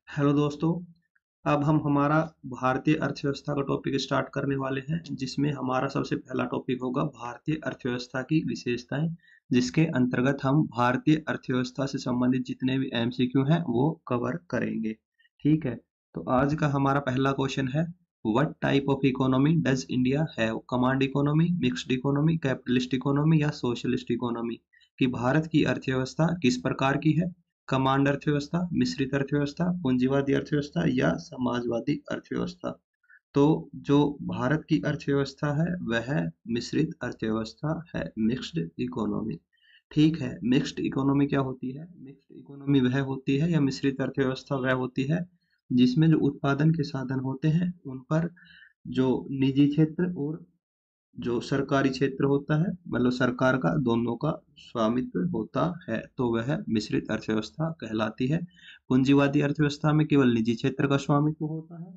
Hello दोस्तों। अब हम हमारा भारतीय अर्थव्यवस्था का टॉपिक स्टार्ट करने वाले हैं, जिसमें हमारा सबसे पहला टॉपिक होगा भारतीय अर्थव्यवस्था की विशेषताएं, जिसके अंतर्गत हम भारतीय अर्थव्यवस्था से संबंधित जितने भी एमसीक्यू हैं वो कवर करेंगे। ठीक है, तो आज का हमारा पहला क्वेश्चन है, what type of economy does India have? Command economy, mixed economy, capitalist economy या सोशलिस्ट इकोनॉमी? कि भारत की अर्थव्यवस्था किस प्रकार की है? कमांड अर्थव्यवस्था, मिश्रित अर्थव्यवस्था, पूंजीवादी अर्थव्यवस्था या समाजवादी अर्थव्यवस्था? तो जो भारत की अर्थव्यवस्था है वह मिश्रित अर्थव्यवस्था है, मिक्स्ड इकोनॉमी। ठीक है, मिक्स्ड इकोनॉमी क्या होती है? मिक्स्ड इकोनॉमी वह होती है या मिश्रित अर्थव्यवस्था वह होती है जिसमें जो उत्पादन के साधन होते हैं उन पर जो निजी क्षेत्र और जो सरकारी क्षेत्र होता है, मतलब सरकार का, दोनों का स्वामित्व होता है, तो वह मिश्रित अर्थव्यवस्था कहलाती है। पूंजीवादी अर्थव्यवस्था में केवल निजी क्षेत्र का स्वामित्व होता है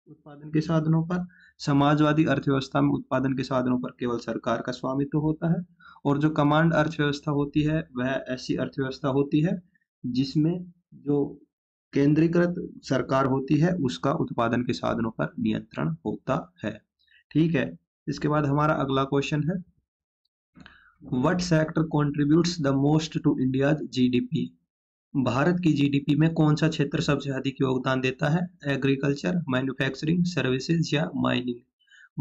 उत्पादन के साधनों पर। समाजवादी अर्थव्यवस्था में उत्पादन के साधनों पर केवल सरकार का स्वामित्व होता है। और जो कमांड अर्थव्यवस्था होती है वह ऐसी अर्थव्यवस्था होती है जिसमें जो केंद्रीकृत सरकार होती है उसका उत्पादन के साधनों पर नियंत्रण होता है। ठीक है, इसके बाद हमारा अगला क्वेश्चन है, what sector contributes the most to India's GDP? Bharat की जीडीपी में कौन सा क्षेत्र सबसे अधिक योगदान देता है? एग्रीकल्चर, मैन्युफैक्चरिंग, सर्विसेज या माइनिंग?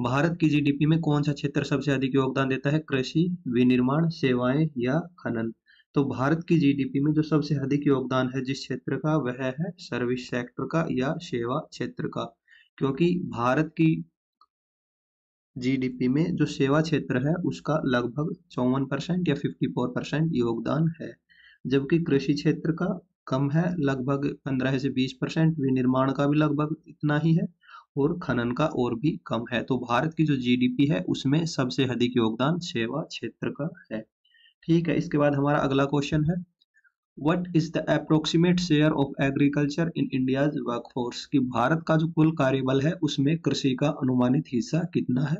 भारत की जीडीपी में कौन सा क्षेत्र सबसे अधिक योगदान देता है? कृषि, विनिर्माण, सेवाएं या खनन? तो भारत की जीडीपी में जो सबसे अधिक योगदान है जिस क्षेत्र का, वह है सर्विस सेक्टर का या सेवा क्षेत्र का। क्योंकि भारत की जीडीपी में जो सेवा क्षेत्र है उसका लगभग 54% या 54% योगदान है, जबकि कृषि क्षेत्र का कम है, लगभग 15 से 20%। विनिर्माण का भी लगभग इतना ही है और खनन का और भी कम है। तो भारत की जो जीडीपी है उसमें सबसे अधिक योगदान सेवा क्षेत्र का है। ठीक है, इसके बाद हमारा अगला क्वेश्चन है, what is the approximate share of agriculture in India's workforce? कि भारत का जो कुल कार्यबल है उसमें कृषि का अनुमानित हिस्सा कितना है?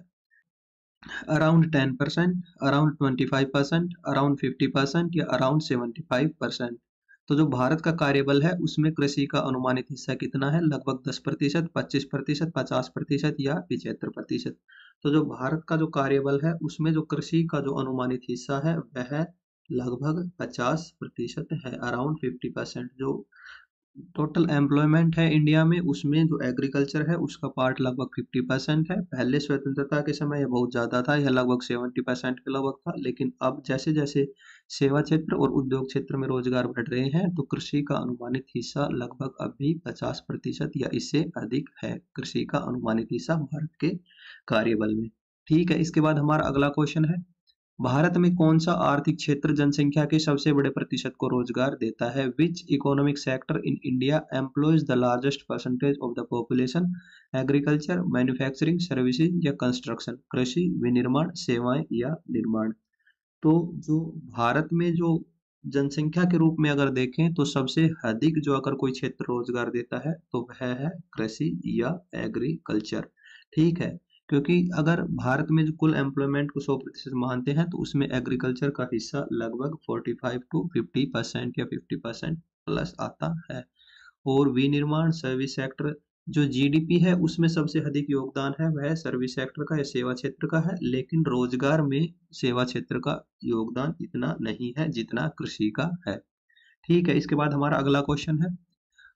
अराउंड 10%, अराउंड 25%, अराउंड 50% या अराउंड 75%? तो जो भारत का कार्यबल है उसमें कृषि का अनुमानित हिस्सा कितना है? लगभग 10%, 25%, 50% या 75%? तो जो भारत का जो कार्यबल है उसमें जो कृषि का जो अनुमानित हिस्सा है वह लगभग 50% है, अराउंड 50%। जो टोटल एम्प्लॉयमेंट है इंडिया में उसमें जो एग्रीकल्चर है उसका पार्ट लगभग 50% है। पहले स्वतंत्रता के समय यह बहुत ज़्यादा था, यह लगभग 70% के लगभग था, लेकिन अब जैसे जैसे सेवा क्षेत्र और उद्योग क्षेत्र में रोजगार बढ़ रहे हैं तो कृषि का अनुमानित हिस्सा लगभग अभी 50% या इससे अधिक है, कृषि का अनुमानित हिस्सा भारत के कार्यबल में। ठीक है, इसके बाद हमारा अगला क्वेश्चन है, भारत में कौन सा आर्थिक क्षेत्र जनसंख्या के सबसे बड़े प्रतिशत को रोजगार देता है? Which economic sector in India employs the largest percentage of the population? Agriculture, manufacturing, services या कंस्ट्रक्शन? कृषि, विनिर्माण, सेवाएं या निर्माण? तो जो भारत में जो जनसंख्या के रूप में अगर देखें तो सबसे अधिक जो अगर कोई क्षेत्र रोजगार देता है तो वह है कृषि या एग्रीकल्चर। ठीक है, क्योंकि अगर भारत में जो कुल एम्प्लॉयमेंट को 100% मानते हैं तो उसमें एग्रीकल्चर का हिस्सा लगभग 45 टू 50% या 50% प्लस आता है। और विनिर्माण, सर्विस सेक्टर, जो जीडीपी है उसमें सबसे अधिक योगदान है वह सर्विस सेक्टर का या सेवा क्षेत्र का है, लेकिन रोजगार में सेवा क्षेत्र का योगदान इतना नहीं है जितना कृषि का है। ठीक है, इसके बाद हमारा अगला क्वेश्चन है,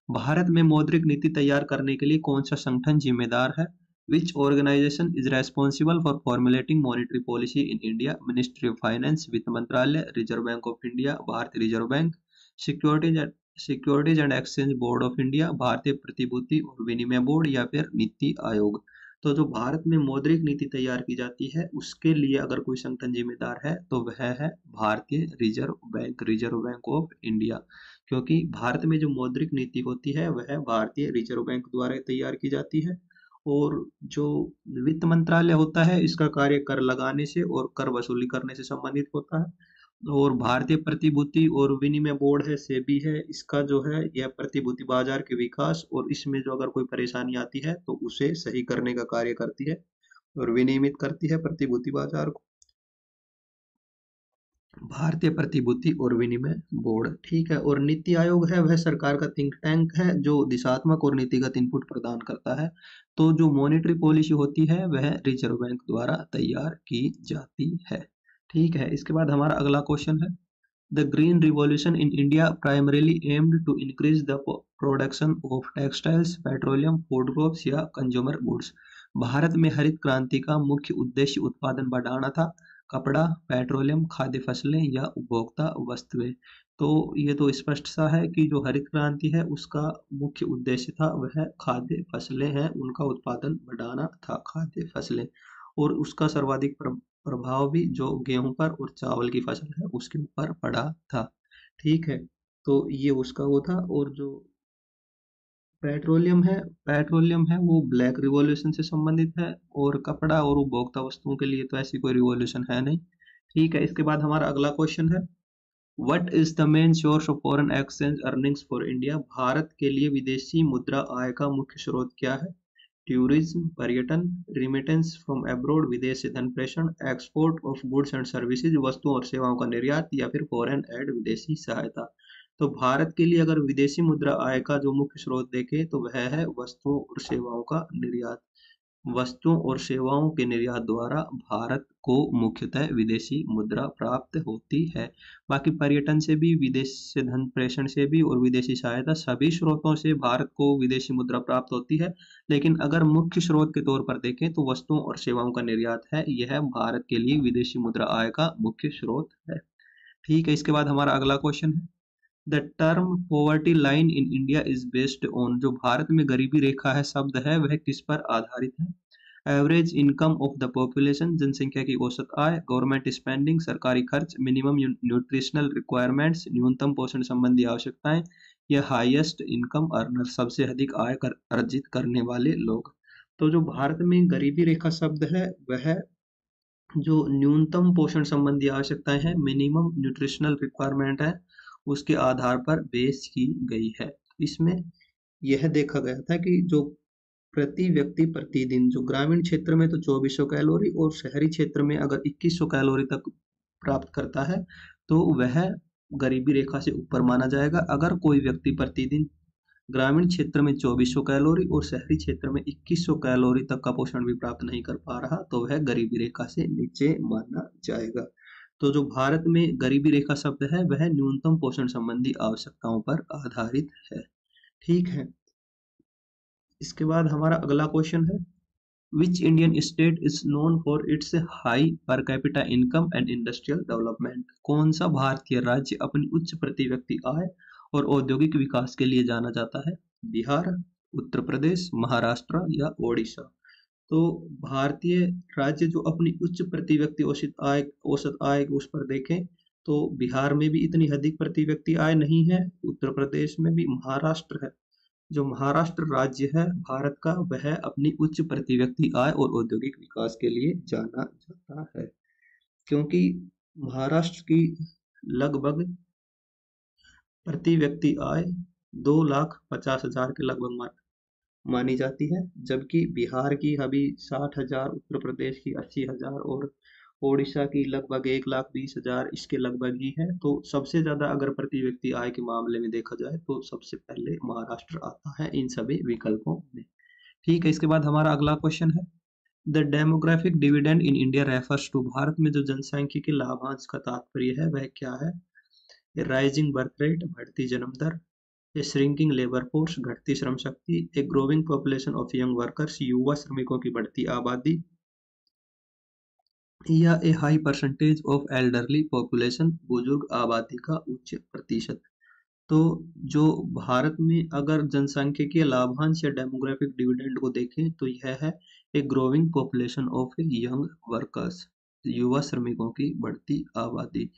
भारत में मौद्रिक नीति तैयार करने के लिए कौन सा संगठन जिम्मेदार है? Which organization is responsible for formulating monetary policy in India? Ministry of finance, वित्त मंत्रालय, रिजर्व बैंक ऑफ इंडिया, भारतीय reserve bank, securities securities and exchange board of India, भारतीय प्रतिभूति और विनिमय बोर्ड या फिर नीति आयोग? तो जो भारत में मौद्रिक नीति तैयार की जाती है उसके लिए अगर कोई संगठन जिम्मेदार है तो वह है भारतीय reserve bank, reserve bank of India. क्योंकि भारत में जो मौद्रिक नीति होती है वह भारतीय रिजर्व बैंक द्वारा तैयार की जाती है। और जो वित्त मंत्रालय होता है इसका कार्य कर लगाने से और कर वसूली करने से संबंधित होता है। और भारतीय प्रतिभूति और विनिमय बोर्ड है, सेबी है, इसका जो है यह प्रतिभूति बाजार के विकास और इसमें जो अगर कोई परेशानी आती है तो उसे सही करने का कार्य करती है और विनियमित करती है प्रतिभूति बाजार को। भारतीय प्रतिभूति और विनिमय बोर्ड, ठीक है। और नीति आयोग है वह सरकार का थिंक टैंक है जो दिशात्मक और नीतिगत इनपुट प्रदान करता है। तो जो मॉनेटरी पॉलिसी होती है वह रिजर्व बैंक द्वारा तैयार की जाती है, ठीक है। इसके बाद हमारा अगला क्वेश्चन है, the green revolution in India primarily aimed to increase the production of textiles, petroleum, food crops या कंज्यूमर गुड्स। भारत में हरित क्रांति का मुख्य उद्देश्य उत्पादन बढ़ाना था, कपड़ा, पेट्रोलियम, खाद्य फसलें या उपभोक्ता वस्तुएं। तो ये तो स्पष्ट सा है कि जो हरित क्रांति है उसका मुख्य उद्देश्य था वह खाद्य फसलें हैं उनका उत्पादन बढ़ाना था, खाद्य फसलें। और उसका सर्वाधिक प्रभाव भी जो गेहूं पर और चावल की फसल है उसके ऊपर पड़ा था, ठीक है। तो ये उसका वो था। और जो पेट्रोलियम है, पेट्रोलियम है वो ब्लैक रिवॉल्यूशन से संबंधित है। और कपड़ा और उपभोक्ता वस्तुओं के लिए तो ऐसी कोई रिवॉल्यूशन है नहीं, ठीक है। इसके बाद हमारा अगला क्वेश्चन है, what is the main source of foreign exchange earnings for India. Bharat के लिए विदेशी मुद्रा आय का मुख्य स्रोत क्या है। टूरिज्म, पर्यटन, रिमिटेंस फ्रॉम अब्रॉड, विदेश से धन प्रेषण, export of goods and services, वस्तुओं और सेवाओं का निर्यात, या फिर फॉरेन एड, विदेशी सहायता। तो भारत के लिए अगर विदेशी मुद्रा आय का जो मुख्य स्रोत देखें तो वह है वस्तुओं और सेवाओं का निर्यात। वस्तुओं और सेवाओं के निर्यात द्वारा भारत को मुख्यतः विदेशी मुद्रा प्राप्त होती है। बाकी पर्यटन से भी, विदेश से धन प्रेषण से भी और विदेशी सहायता, सभी स्रोतों से भारत को विदेशी मुद्रा प्राप्त होती है। लेकिन अगर मुख्य स्रोत के तौर पर देखें तो वस्तुओं और सेवाओं का निर्यात है, यह भारत के लिए विदेशी मुद्रा आय का मुख्य स्रोत है, ठीक है। इसके बाद हमारा अगला क्वेश्चन है, the term poverty line in India is based on. जो भारत में गरीबी रेखा है शब्द है वह किस पर आधारित है। Average income of the population, जनसंख्या की औसत आय, गवर्नमेंट स्पेंडिंग, सरकारी खर्च, मिनिमम न्यूट्रिशनल रिक्वायरमेंट्स, न्यूनतम पोषण संबंधी आवश्यकताएं, या हाईएस्ट इनकम अर्नर, सबसे अधिक आय अर्जित करने वाले लोग। तो जो भारत में गरीबी रेखा शब्द है वह जो न्यूनतम पोषण संबंधी आवश्यकताएं हैं, मिनिमम न्यूट्रिशनल रिक्वायरमेंट है, उसके आधार पर बेस की गई है। इसमें यह देखा गया था कि जो प्रति व्यक्ति प्रतिदिन जो ग्रामीण क्षेत्र में तो 2400 कैलोरी और शहरी क्षेत्र में अगर 2100 कैलोरी तक प्राप्त करता है तो वह गरीबी रेखा से ऊपर माना जाएगा। अगर कोई व्यक्ति प्रतिदिन ग्रामीण क्षेत्र में 2400 कैलोरी और शहरी क्षेत्र में 2100 कैलोरी तक का पोषण भी प्राप्त नहीं कर पा रहा तो वह गरीबी रेखा से नीचे माना जाएगा। तो जो भारत में गरीबी रेखा शब्द है वह न्यूनतम पोषण संबंधी आवश्यकताओं पर आधारित है, ठीक है। इसके बाद हमारा अगला क्वेश्चन है, which Indian state is known for its high per capita income and industrial development. कौन सा भारतीय राज्य अपनी उच्च प्रति व्यक्ति आय और औद्योगिक विकास के लिए जाना जाता है। बिहार, उत्तर प्रदेश, महाराष्ट्र या ओडिशा। तो भारतीय राज्य जो अपनी उच्च प्रति व्यक्ति औसत आय उस पर देखें तो बिहार में भी इतनी अधिक प्रति व्यक्ति आय नहीं है, उत्तर प्रदेश में भी, महाराष्ट्र है। जो महाराष्ट्र राज्य है भारत का वह अपनी उच्च प्रति व्यक्ति आय और औद्योगिक विकास के लिए जाना जाता है, क्योंकि महाराष्ट्र की लगभग प्रति व्यक्ति आय 2,50,000 के लगभग मानी जाती है, जबकि बिहार की अभी 60,000, उत्तर प्रदेश की 80,000 और ओडिशा की लगभग 1,20,000 इसके लगभग ही है। तो सबसे ज्यादा अगर प्रति व्यक्ति आय के मामले में देखा जाए तो सबसे पहले महाराष्ट्र आता है इन सभी विकल्पों में, ठीक है। इसके बाद हमारा अगला क्वेश्चन है, the demographic dividend in India refers to. Bharat में जो जनसांख्यिकी लाभांश का तात्पर्य है वह क्या है। राइजिंग बर्थ रेट, बढ़ती जन्म दर, ए श्रिंकिंग लेबर फोर्स, घटती श्रम शक्ति, a growing population of young workers, युवा श्रमिकों की बढ़ती आबादी, या a high percentage of elderly population, बुजुर्ग आबादी का उच्च प्रतिशत। तो जो भारत में अगर जनसांख्यिकीय लाभांश या डेमोग्राफिक डिविडेंड को देखें तो यह है ए growing population of young workers, युवा श्रमिकों की बढ़ती आबादी।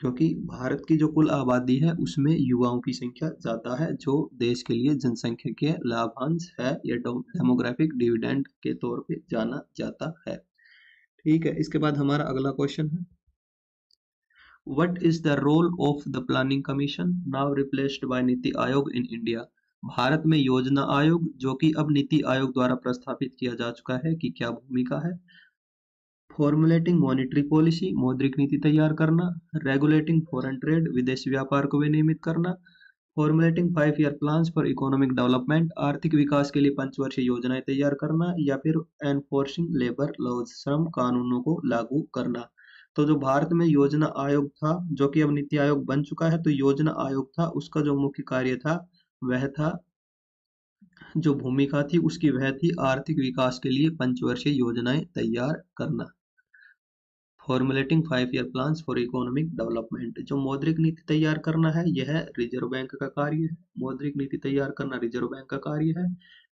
क्योंकि भारत की जो कुल आबादी है उसमें युवाओं की संख्या ज्यादा है, जो देश के लिए जनसंख्यिकीय लाभांश है या डेमोग्राफिक डिविडेंड के तौर पे जाना जाता है, ठीक है। इसके बाद हमारा अगला क्वेश्चन है, what is the role of the planning commission now replaced by NITI Aayog in India. Bharat में योजना आयोग जो कि अब नीति आयोग द्वारा प्रस्थापित किया जा चुका है की क्या भूमिका है। फॉर्मुलेटिंग मॉनेटरी पॉलिसी, मौद्रिक नीति तैयार करना। रेगुलेटिंग फॉरेन ट्रेड, विदेशी व्यापार को विनियमित करना। Formulating 5 year plans for economic development, आर्थिक विकास के लिए पंचवर्षीय योजनाएं तैयार करना। या फिर एनफोर्सिंग लेबर लॉज, श्रम कानूनों को लागू करना। तो जो भारत में योजना आयोग था, जो कि अब नीति आयोग बन चुका है, तो योजना आयोग था, उसका जो मुख्य कार्य था वह था, जो भूमिका थी उसकी, वह थी आर्थिक विकास के लिए पंचवर्षीय योजनाएं तैयार करना। Formulating 5 year plans for economic development, जो मौद्रिक नीति तैयार करना है यह रिजर्व बैंक का कार्य है। मौद्रिक नीति तैयार करना रिजर्व बैंक का कार्य है।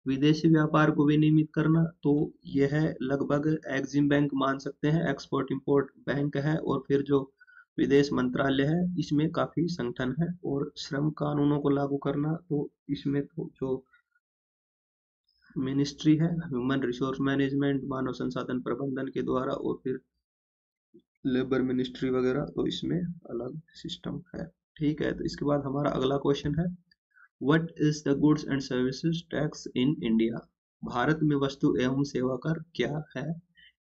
विदेशी व्यापार को विनियमित करना, तो यह लगभग एग्जिम बैंक मान सकते हैं, एक्सपोर्ट इंपोर्ट बैंक है। और फिर जो विदेश मंत्रालय है इसमें काफी संगठन है। और श्रम कानूनों को लागू करना, तो इसमें तो जो मिनिस्ट्री है, ह्यूमन रिसोर्स मैनेजमेंट, मानव संसाधन प्रबंधन के द्वारा, और फिर लेबर मिनिस्ट्री वगैरह, तो इसमें अलग सिस्टम है। ठीक है, तो इसके बाद हमारा अगला क्वेश्चन है, what is the goods and services tax in India? Bharat में वस्तु एवं सेवा कर क्या है?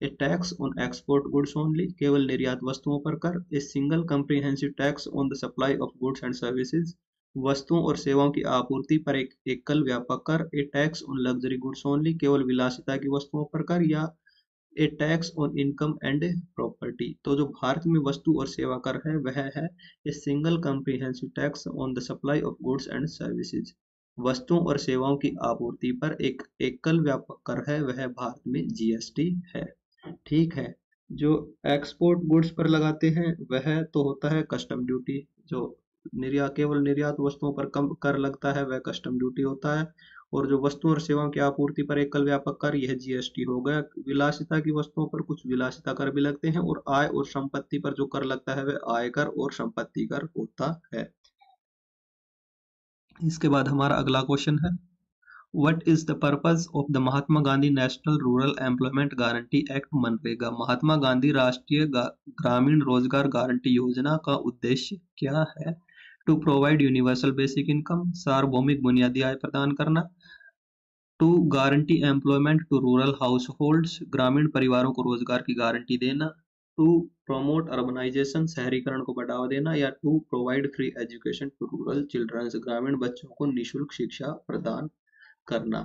A tax on export goods only, केवल निर्यात वस्तुओं पर कर। A single comprehensive tax on the supply of goods and services, वस्तुओं और सेवाओं की आपूर्ति पर एक एकल व्यापक कर। A tax on luxury goods only, केवल विलासिता की वस्तुओं पर कर। या a tax on income and property. तो जो भारत में वस्तु और सेवा कर है वह है ए single comprehensive tax on the supply of goods and services, वस्तुओं और सेवाओं की आपूर्ति पर एक एकल व्यापक कर है, वह भारत में जीएसटी है। ठीक है, जो एक्सपोर्ट गुड्स पर लगाते हैं वह तो होता है कस्टम ड्यूटी। जो केवल निर्यात वस्तुओं पर कम कर लगता है वह कस्टम ड्यूटी होता है। और जो वस्तुओं और सेवाओं की आपूर्ति पर एकल व्यापक कर, यह जीएसटी हो गया। विलासिता की वस्तुओं पर कुछ विलासिता कर भी लगते हैं। और आय और संपत्ति पर जो कर लगता है वह आय कर और संपत्ति कर होता है। इसके बाद हमारा अगला क्वेश्चन है, What is the purpose of the Mahatma Gandhi national rural employment guarantee act MNREGA? Mahatma Gandhi राष्ट्रीय ग्रामीण रोजगार गारंटी योजना का उद्देश्य क्या है? To provide universal basic income, सार्वभौमिक बुनियादी आय प्रदान करना। To guarantee employment to rural households, ग्रामीण परिवारों को रोजगार की गारंटी देना। टू प्रमोट अर्बनाइजेशन, शहरीकरण को बढ़ावा देना। या to provide free education to rural childrens, ग्रामीण बच्चों को निःशुल्क शिक्षा प्रदान करना।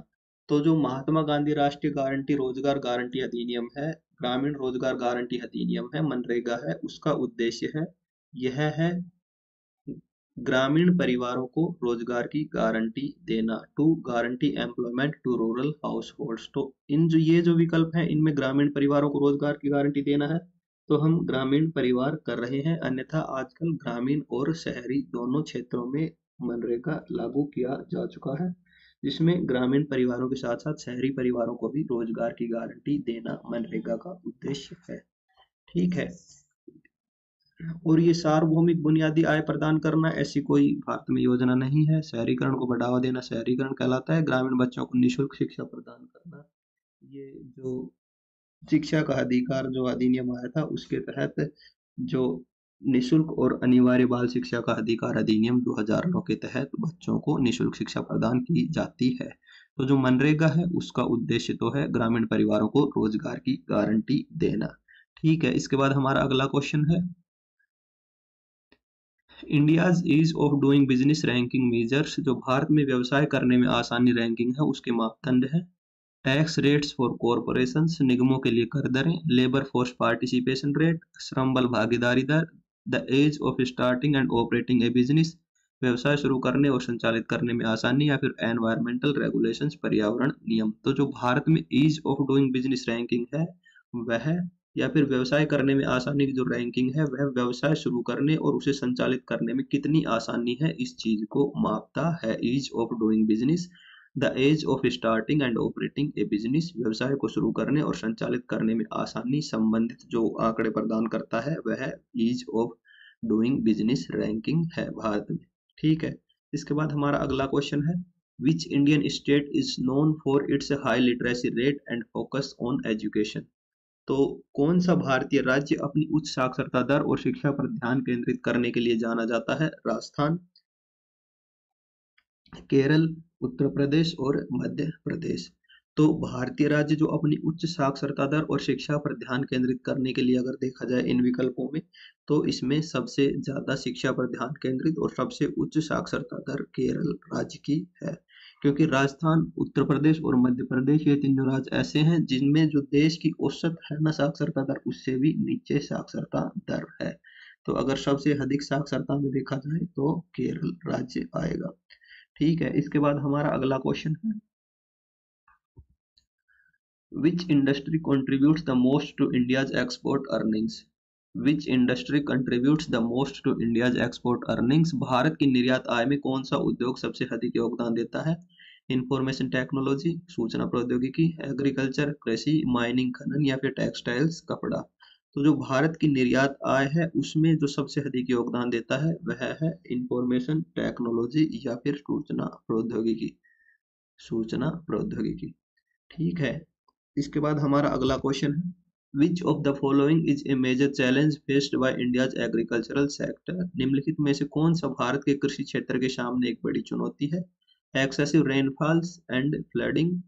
तो जो महात्मा गांधी राष्ट्रीय गारंटी रोजगार गारंटी अधिनियम है, ग्रामीण रोजगार गारंटी अधिनियम है, मनरेगा है, उसका उद्देश्य है, यह है ग्रामीण परिवारों को रोजगार की गारंटी देना। To guarantee employment to rural household, तो इन जो ये जो विकल्प हैं इनमें ग्रामीण परिवारों को रोजगार की गारंटी देना है, तो हम ग्रामीण परिवार कर रहे हैं। अन्यथा आजकल ग्रामीण और शहरी दोनों क्षेत्रों में मनरेगा लागू किया जा चुका है, जिसमें ग्रामीण परिवारों के साथ साथ शहरी परिवारों को भी रोजगार की गारंटी देना मनरेगा का उद्देश्य है। ठीक है, और ये सार्वभौमिक बुनियादी आय प्रदान करना, ऐसी कोई भारत में योजना नहीं है। शहरीकरण को बढ़ावा देना शहरीकरण कहलाता है। ग्रामीण बच्चों को निःशुल्क शिक्षा प्रदान करना, ये जो शिक्षा का अधिकार जो अधिनियम आया था उसके तहत जो निःशुल्क और अनिवार्य बाल शिक्षा का अधिकार अधिनियम 2009 के तहत बच्चों को निःशुल्क शिक्षा प्रदान की जाती है। तो जो मनरेगा है उसका उद्देश्य तो है ग्रामीण परिवारों को रोजगार की गारंटी देना। ठीक है, इसके बाद हमारा अगला क्वेश्चन है, India's ease of doing business ranking measures, जो भारत में व्यवसाय करने में आसानी रैंकिंग है उसके मापदंड है। टैक्स रेट्स फॉर कॉरपोरेशंस, निगमों के लिए कर दरें। लेबर फोर्स पार्टिसिपेशन रेट, श्रम बल भागीदारी दर। The as of starting and operating a business, व्यवसाय शुरू करने और संचालित करने में आसानी। या फिर एनवायरमेंटल रेगुलेशंस, पर्यावरण नियम। तो जो भारत में ease of doing business ranking है वह, या फिर व्यवसाय करने में आसानी की जो रैंकिंग है वह व्यवसाय शुरू करने और उसे संचालित करने में कितनी आसानी है इस चीज को मापता है। Ease of doing business, the as of starting and operating a business, व्यवसाय को शुरू करने और संचालित करने में आसानी संबंधित जो आंकड़े प्रदान करता है वह ease of doing business ranking है भारत में। ठीक है, इसके बाद हमारा अगला क्वेश्चन है, which Indian state is known for its high literacy rate and focus on education? तो कौन सा भारतीय राज्य अपनी उच्च साक्षरता दर और शिक्षा पर ध्यान केंद्रित करने के लिए जाना जाता है? राजस्थान, केरल, उत्तर प्रदेश और मध्य प्रदेश। तो भारतीय राज्य जो अपनी उच्च साक्षरता दर और शिक्षा पर ध्यान केंद्रित करने के लिए अगर देखा जाए इन विकल्पों में, तो इसमें सबसे ज्यादा शिक्षा पर ध्यान केंद्रित और सबसे उच्च साक्षरता दर केरल राज्य की है। क्योंकि राजस्थान, उत्तर प्रदेश और मध्य प्रदेश ये तीनों राज्य ऐसे हैं जिनमें जो देश की औसत है ना साक्षरता दर, उससे भी नीचे साक्षरता दर है। तो अगर सबसे अधिक साक्षरता में देखा जाए तो केरल राज्य आएगा। ठीक है, इसके बाद हमारा अगला क्वेश्चन है, which industry contributes the most to India's export earnings? Which industry contributes the most to India's export earnings? Bharat की निर्यात आय में कौन सा उद्योग सबसे अधिक योगदान देता है? इंफॉर्मेशन टेक्नोलॉजी, सूचना प्रौद्योगिकी, एग्रीकल्चर कृषि, माइनिंग खनन या फिर टेक्सटाइल्स कपड़ा। तो जो भारत की निर्यात आय है उसमें जो सबसे अधिक योगदान देता है वह है इंफॉर्मेशन टेक्नोलॉजी या फिर सूचना प्रौद्योगिकी, सूचना प्रौद्योगिकी। ठीक है, इसके बाद हमारा अगला क्वेश्चन है, which of the following is a major challenge faced by India's agricultural sector? निम्नलिखित में से कौन सा भारत के कृषि क्षेत्र के सामने एक बड़ी चुनौती है? एक्सेसिव रेनफॉल्स एंड फ्लडिंग,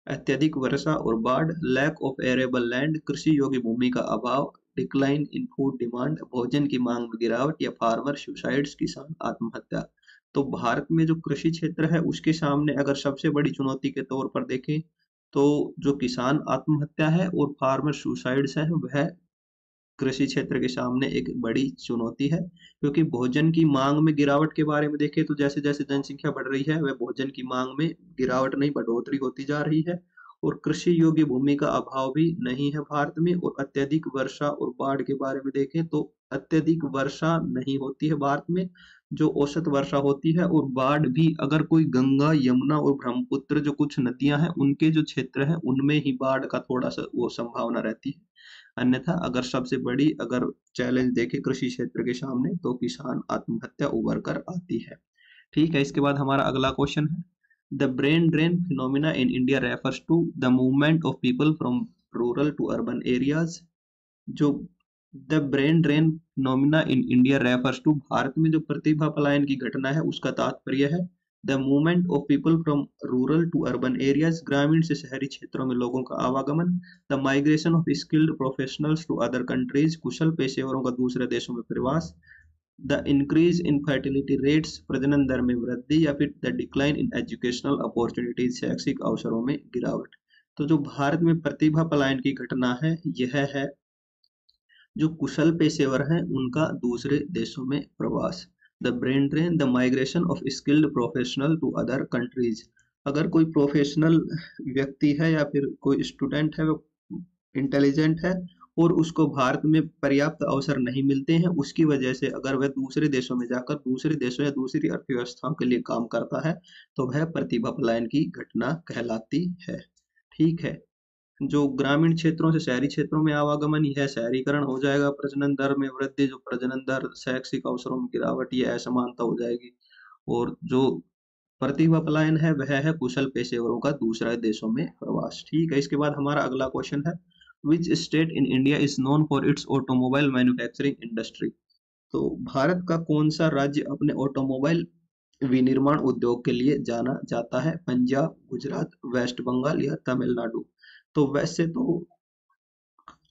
अत्यधिक वर्षा और बाढ़, लैक ऑफ एरेबल लैंड, कृषि योग्य भूमि का अभाव, डिक्लाइन इन फूड डिमांड, भोजन की मांग में गिरावट या फार्मर सुसाइड्स, किसान आत्महत्या। तो भारत में जो कृषि क्षेत्र है उसके सामने अगर सबसे बड़ी चुनौती के तौर पर देखें तो जो किसान आत्महत्या है और फार्मर सुसाइड्स है वह कृषि क्षेत्र के सामने एक बड़ी चुनौती है। क्योंकि भोजन की मांग में गिरावट के बारे में देखें तो जैसे जैसे जनसंख्या बढ़ रही है वह भोजन की मांग में गिरावट नहीं बढ़ोतरी होती जा रही है, और कृषि योग्य भूमि का अभाव भी नहीं है भारत में। और अत्यधिक वर्षा और बाढ़ के बारे में देखें तो अत्यधिक वर्षा नहीं होती है भारत में, जो औसत वर्षा होती है। और बाढ़ भी अगर कोई गंगा, यमुना और ब्रह्मपुत्र जो कुछ नदियां हैं उनके जो क्षेत्र है उनमें ही बाढ़ का थोड़ा सा वो संभावना रहती है। अन्यथा अगर सबसे बड़ी अगर चैलेंज देखे कृषि क्षेत्र के सामने तो किसान आत्महत्या उभर कर आती है। ठीक है, इसके बाद हमारा अगला क्वेश्चन है, the brain drain phenomena in India refers to the movement of people from rural to urban areas. जो the brain drain phenomena in India refers to, Bharat में जो प्रतिभा पलायन की घटना है उसका तात्पर्य है the movement of people from rural to urban areas, ग्रामीण से शहरी क्षेत्रों में लोगों का आवागमन, the migration of skilled professionals to other countries, कुशल पेशेवरों का दूसरे देशों में प्रवास, the increase in fertility rates, प्रजनन दर में वृद्धि, या फिर the decline in educational opportunities, शैक्षिक अवसरों में गिरावट। तो जो भारत में प्रतिभा पलायन की घटना है यह है जो कुशल पेशेवर हैं उनका दूसरे देशों में प्रवास। The brain drain, the migration of skilled professional to other countries. अगर कोई प्रोफेशनल व्यक्ति है या फिर कोई स्टूडेंट है वो इंटेलिजेंट है और उसको भारत में पर्याप्त अवसर नहीं मिलते हैं, उसकी वजह से अगर वह दूसरे देशों में जाकर दूसरे देशों या दूसरी अर्थव्यवस्थाओं के लिए काम करता है तो वह प्रतिभा पलायन की घटना कहलाती है। ठीक है, जो ग्रामीण क्षेत्रों से शहरी क्षेत्रों में आवागमन, यह शहरीकरण हो जाएगा, प्रजनन दर में वृद्धि, जो प्रजनन दर, शैक्षिक अवसरों में गिरावट, यह असमानता हो जाएगी। और जो प्रतिभा पलायन है वह है कुशल पेशेवरों का दूसरे देशों में प्रवास। ठीक है, इसके बाद हमारा अगला क्वेश्चन है, which state in India is known for its automobile manufacturing industry? तो भारत का कौन सा राज्य अपने ऑटोमोबाइल विनिर्माण उद्योग के लिए जाना जाता है? पंजाब, गुजरात, वेस्ट बंगाल या तमिलनाडु? तो वैसे तो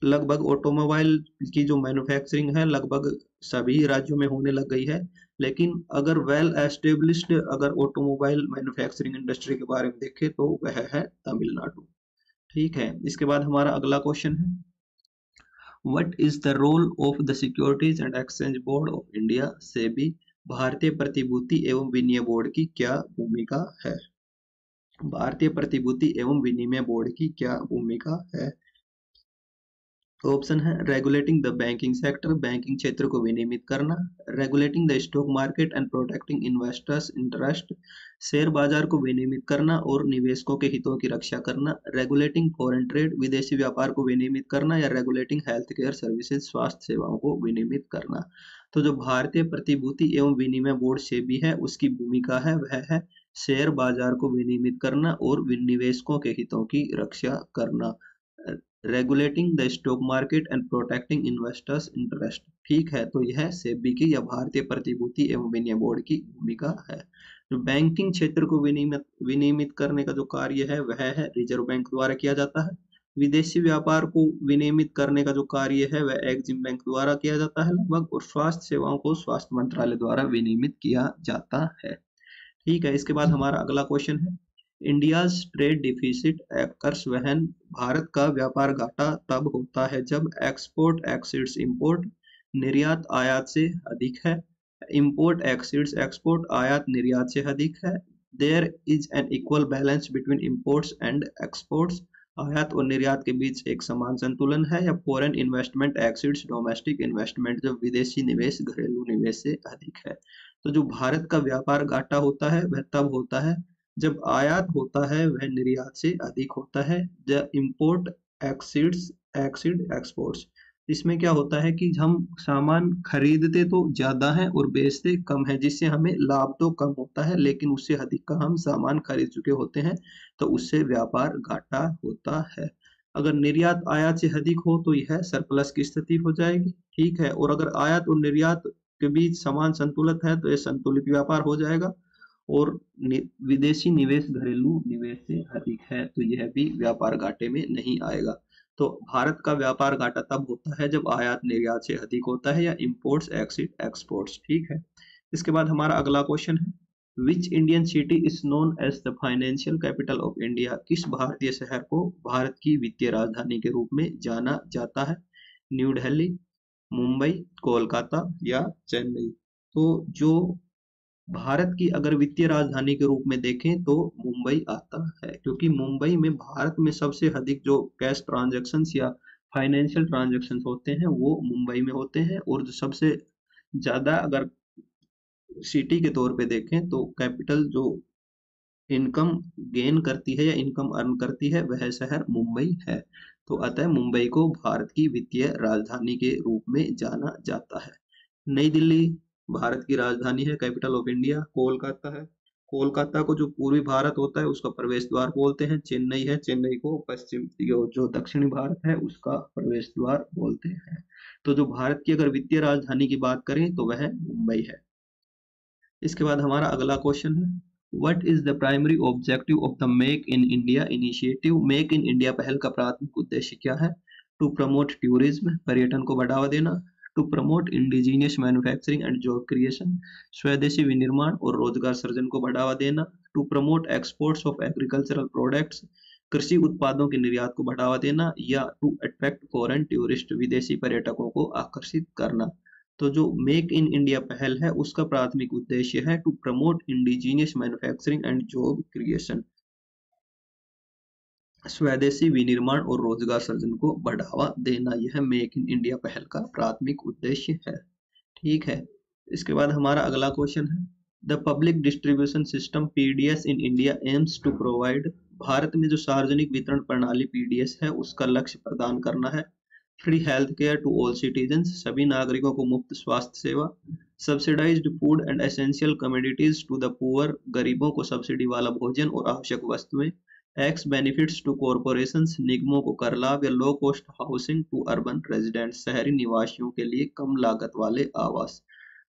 लगभग ऑटोमोबाइल की जो मैन्युफैक्चरिंग है लगभग सभी राज्यों में होने लग गई है, लेकिन अगर वेल एस्टेब्लिश्ड अगर ऑटोमोबाइल मैन्युफैक्चरिंग इंडस्ट्री के बारे में देखें तो वह है तमिलनाडु। ठीक है, इसके बाद हमारा अगला क्वेश्चन है, what is the role of the securities and exchange board of India, SEBI? भारतीय प्रतिभूति एवं विनिमय बोर्ड की क्या भूमिका है? भारतीय प्रतिभूति एवं विनिमय बोर्ड की क्या भूमिका है? ऑप्शन है, regulating the banking sector, banking क्षेत्र को विनियमित करना, regulating the stock market and protecting investors interest, share बाजार को विनियमित करना और निवेशकों के हितों की रक्षा करना, रेगुलेटिंग फॉरेन ट्रेड, विदेशी व्यापार को विनियमित करना, या रेगुलेटिंग हेल्थ केयर सर्विसेज, स्वास्थ्य सेवाओं को विनियमित करना। तो जो भारतीय प्रतिभूति एवं विनिमय बोर्ड सेबी है उसकी भूमिका है वह है शेयर बाजार को विनियमित करना और निवेशकों के हितों की रक्षा करना। Regulating the stock market and protecting investors interest. ठीक है, तो यह सेबी की या भारतीय प्रतिभूति एवं विनिमय बोर्ड की भूमिका है। जो बैंकिंग क्षेत्र को विनियमित विनियमित करने का जो कार्य है वह है रिजर्व बैंक द्वारा किया जाता है। विदेशी व्यापार को विनियमित करने का जो कार्य है वह एग्जिम बैंक द्वारा किया जाता है लगभग, और स्वास्थ्य सेवाओं को स्वास्थ्य मंत्रालय द्वारा विनियमित किया जाता है। ठीक है, इसके बाद हमारा अगला क्वेश्चन है, India's trade deficit occurs when, Bharat का व्यापार घाटा तब होता है जब एक्सपोर्ट एक्सीड्स इंपोर्ट, निर्यात आयात से अधिक है, इंपोर्ट एक्सीड्स एक्सपोर्ट, आयात निर्यात से अधिक है, there is an equal balance between imports and exports, आयात और निर्यात के बीच एक समान संतुलन है, या foreign investment exceeds domestic investment, जब विदेशी निवेश घरेलू निवेश से अधिक है। तो जो भारत का व्यापार घाटा होता है वह तब होता है जब आयात होता है वह निर्यात से अधिक होता है, the import exceeds exceed exports. इसमें क्या होता है कि हम सामान खरीदते तो ज्यादा है और बेचते कम है, जिससे हमें लाभ तो कम होता है लेकिन उससे अधिक का हम सामान खरीद चुके होते हैं, तो उससे व्यापार घाटा होता है। अगर निर्यात आयात से अधिक हो तो यह सरप्लस की स्थिति हो जाएगी। ठीक है, और अगर आयात और निर्यात के बीच समान संतुलित है तो यह संतुलित व्यापार हो जाएगा, और विदेशी निवेश घरेलू निवेश से अधिक है तो यह भी व्यापार घाटे में नहीं आएगा। तो भारत का व्यापार घाटा तब होता है जब आयात निर्यात से अधिक होता है या इंपोर्ट्स एक्सीड एक्सपोर्ट्स। ठीक है, इसके बाद हमारा अगला क्वेश्चन है, which Indian city is known as the financial capital of India, किस भारतीय शहर को भारत की वित्तीय राजधानी के रूप में जाना जाता है, न्यू दिल्ली, मुंबई, कोलकाता या चेन्नई। तो जो भारत की अगर वित्तीय राजधानी के रूप में देखें तो मुंबई आता है, क्योंकि मुंबई में भारत में सबसे अधिक जो कैश ट्रांजैक्शंस या फाइनेंशियल ट्रांजैक्शंस होते हैं वो मुंबई में होते हैं, और जो सबसे ज्यादा अगर सिटी के तौर पे देखें तो कैपिटल जो इनकम गेन करती है या इनकम अर्न करती है वह शहर मुंबई है। तो अतः मुंबई को भारत की वित्तीय राजधानी के रूप में जाना जाता है। नई दिल्ली भारत की राजधानी है, कैपिटल ऑफ इंडिया। कोलकाता है, कोलकाता को जो पूर्वी भारत होता है उसका प्रवेश द्वार बोलते हैं। चेन्नई है, चेन्नई को पश्चिम जो दक्षिणी भारत है उसका प्रवेश द्वार बोलते हैं। तो जो भारत की अगर वित्तीय राजधानी की बात करें तो वह मुंबई है। इसके बाद हमारा अगला क्वेश्चन है, what is the primary objective of the make in India initiative, make in India पहल का प्राथमिक उद्देश्य क्या है, टू प्रमोट टूरिज्म, पर्यटन को बढ़ावा देना, to promote indigenous manufacturing and job creation, स्वदेशी विनिर्माण और रोजगार सृजन को बढ़ावा देना, to promote exports of agricultural products, कृषि उत्पादों के निर्यात को बढ़ावा देना, या टू अट्रैक्ट फॉरेन टूरिस्ट, विदेशी पर्यटकों को आकर्षित करना। तो जो मेक इन इंडिया पहल है उसका प्राथमिक उद्देश्य है to promote indigenous manufacturing and job creation, स्वदेशी विनिर्माण और रोजगार सृजन को बढ़ावा देना, यह मेक इन इंडिया पहल का प्राथमिक उद्देश्य है। ठीक है, इसके बाद हमारा अगला क्वेश्चन है, the public distribution system PDS in India aims to provide, Bharat में जो सार्वजनिक वितरण प्रणाली पीडीएस है उसका लक्ष्य प्रदान करना है free health care to all citizens, सभी नागरिकों को मुफ्त स्वास्थ्य सेवा, subsidised food and essential commodities to the poor, गरीबों को सब्सिडी वाला भोजन और आवश्यक वस्तुएं, टैक्स बेनिफिट्स टू कॉरपोरेशंस, निगमों को कर लाभ या low cost housing to urban residents, शहरी निवासियों के लिए कम लागत वाले आवास।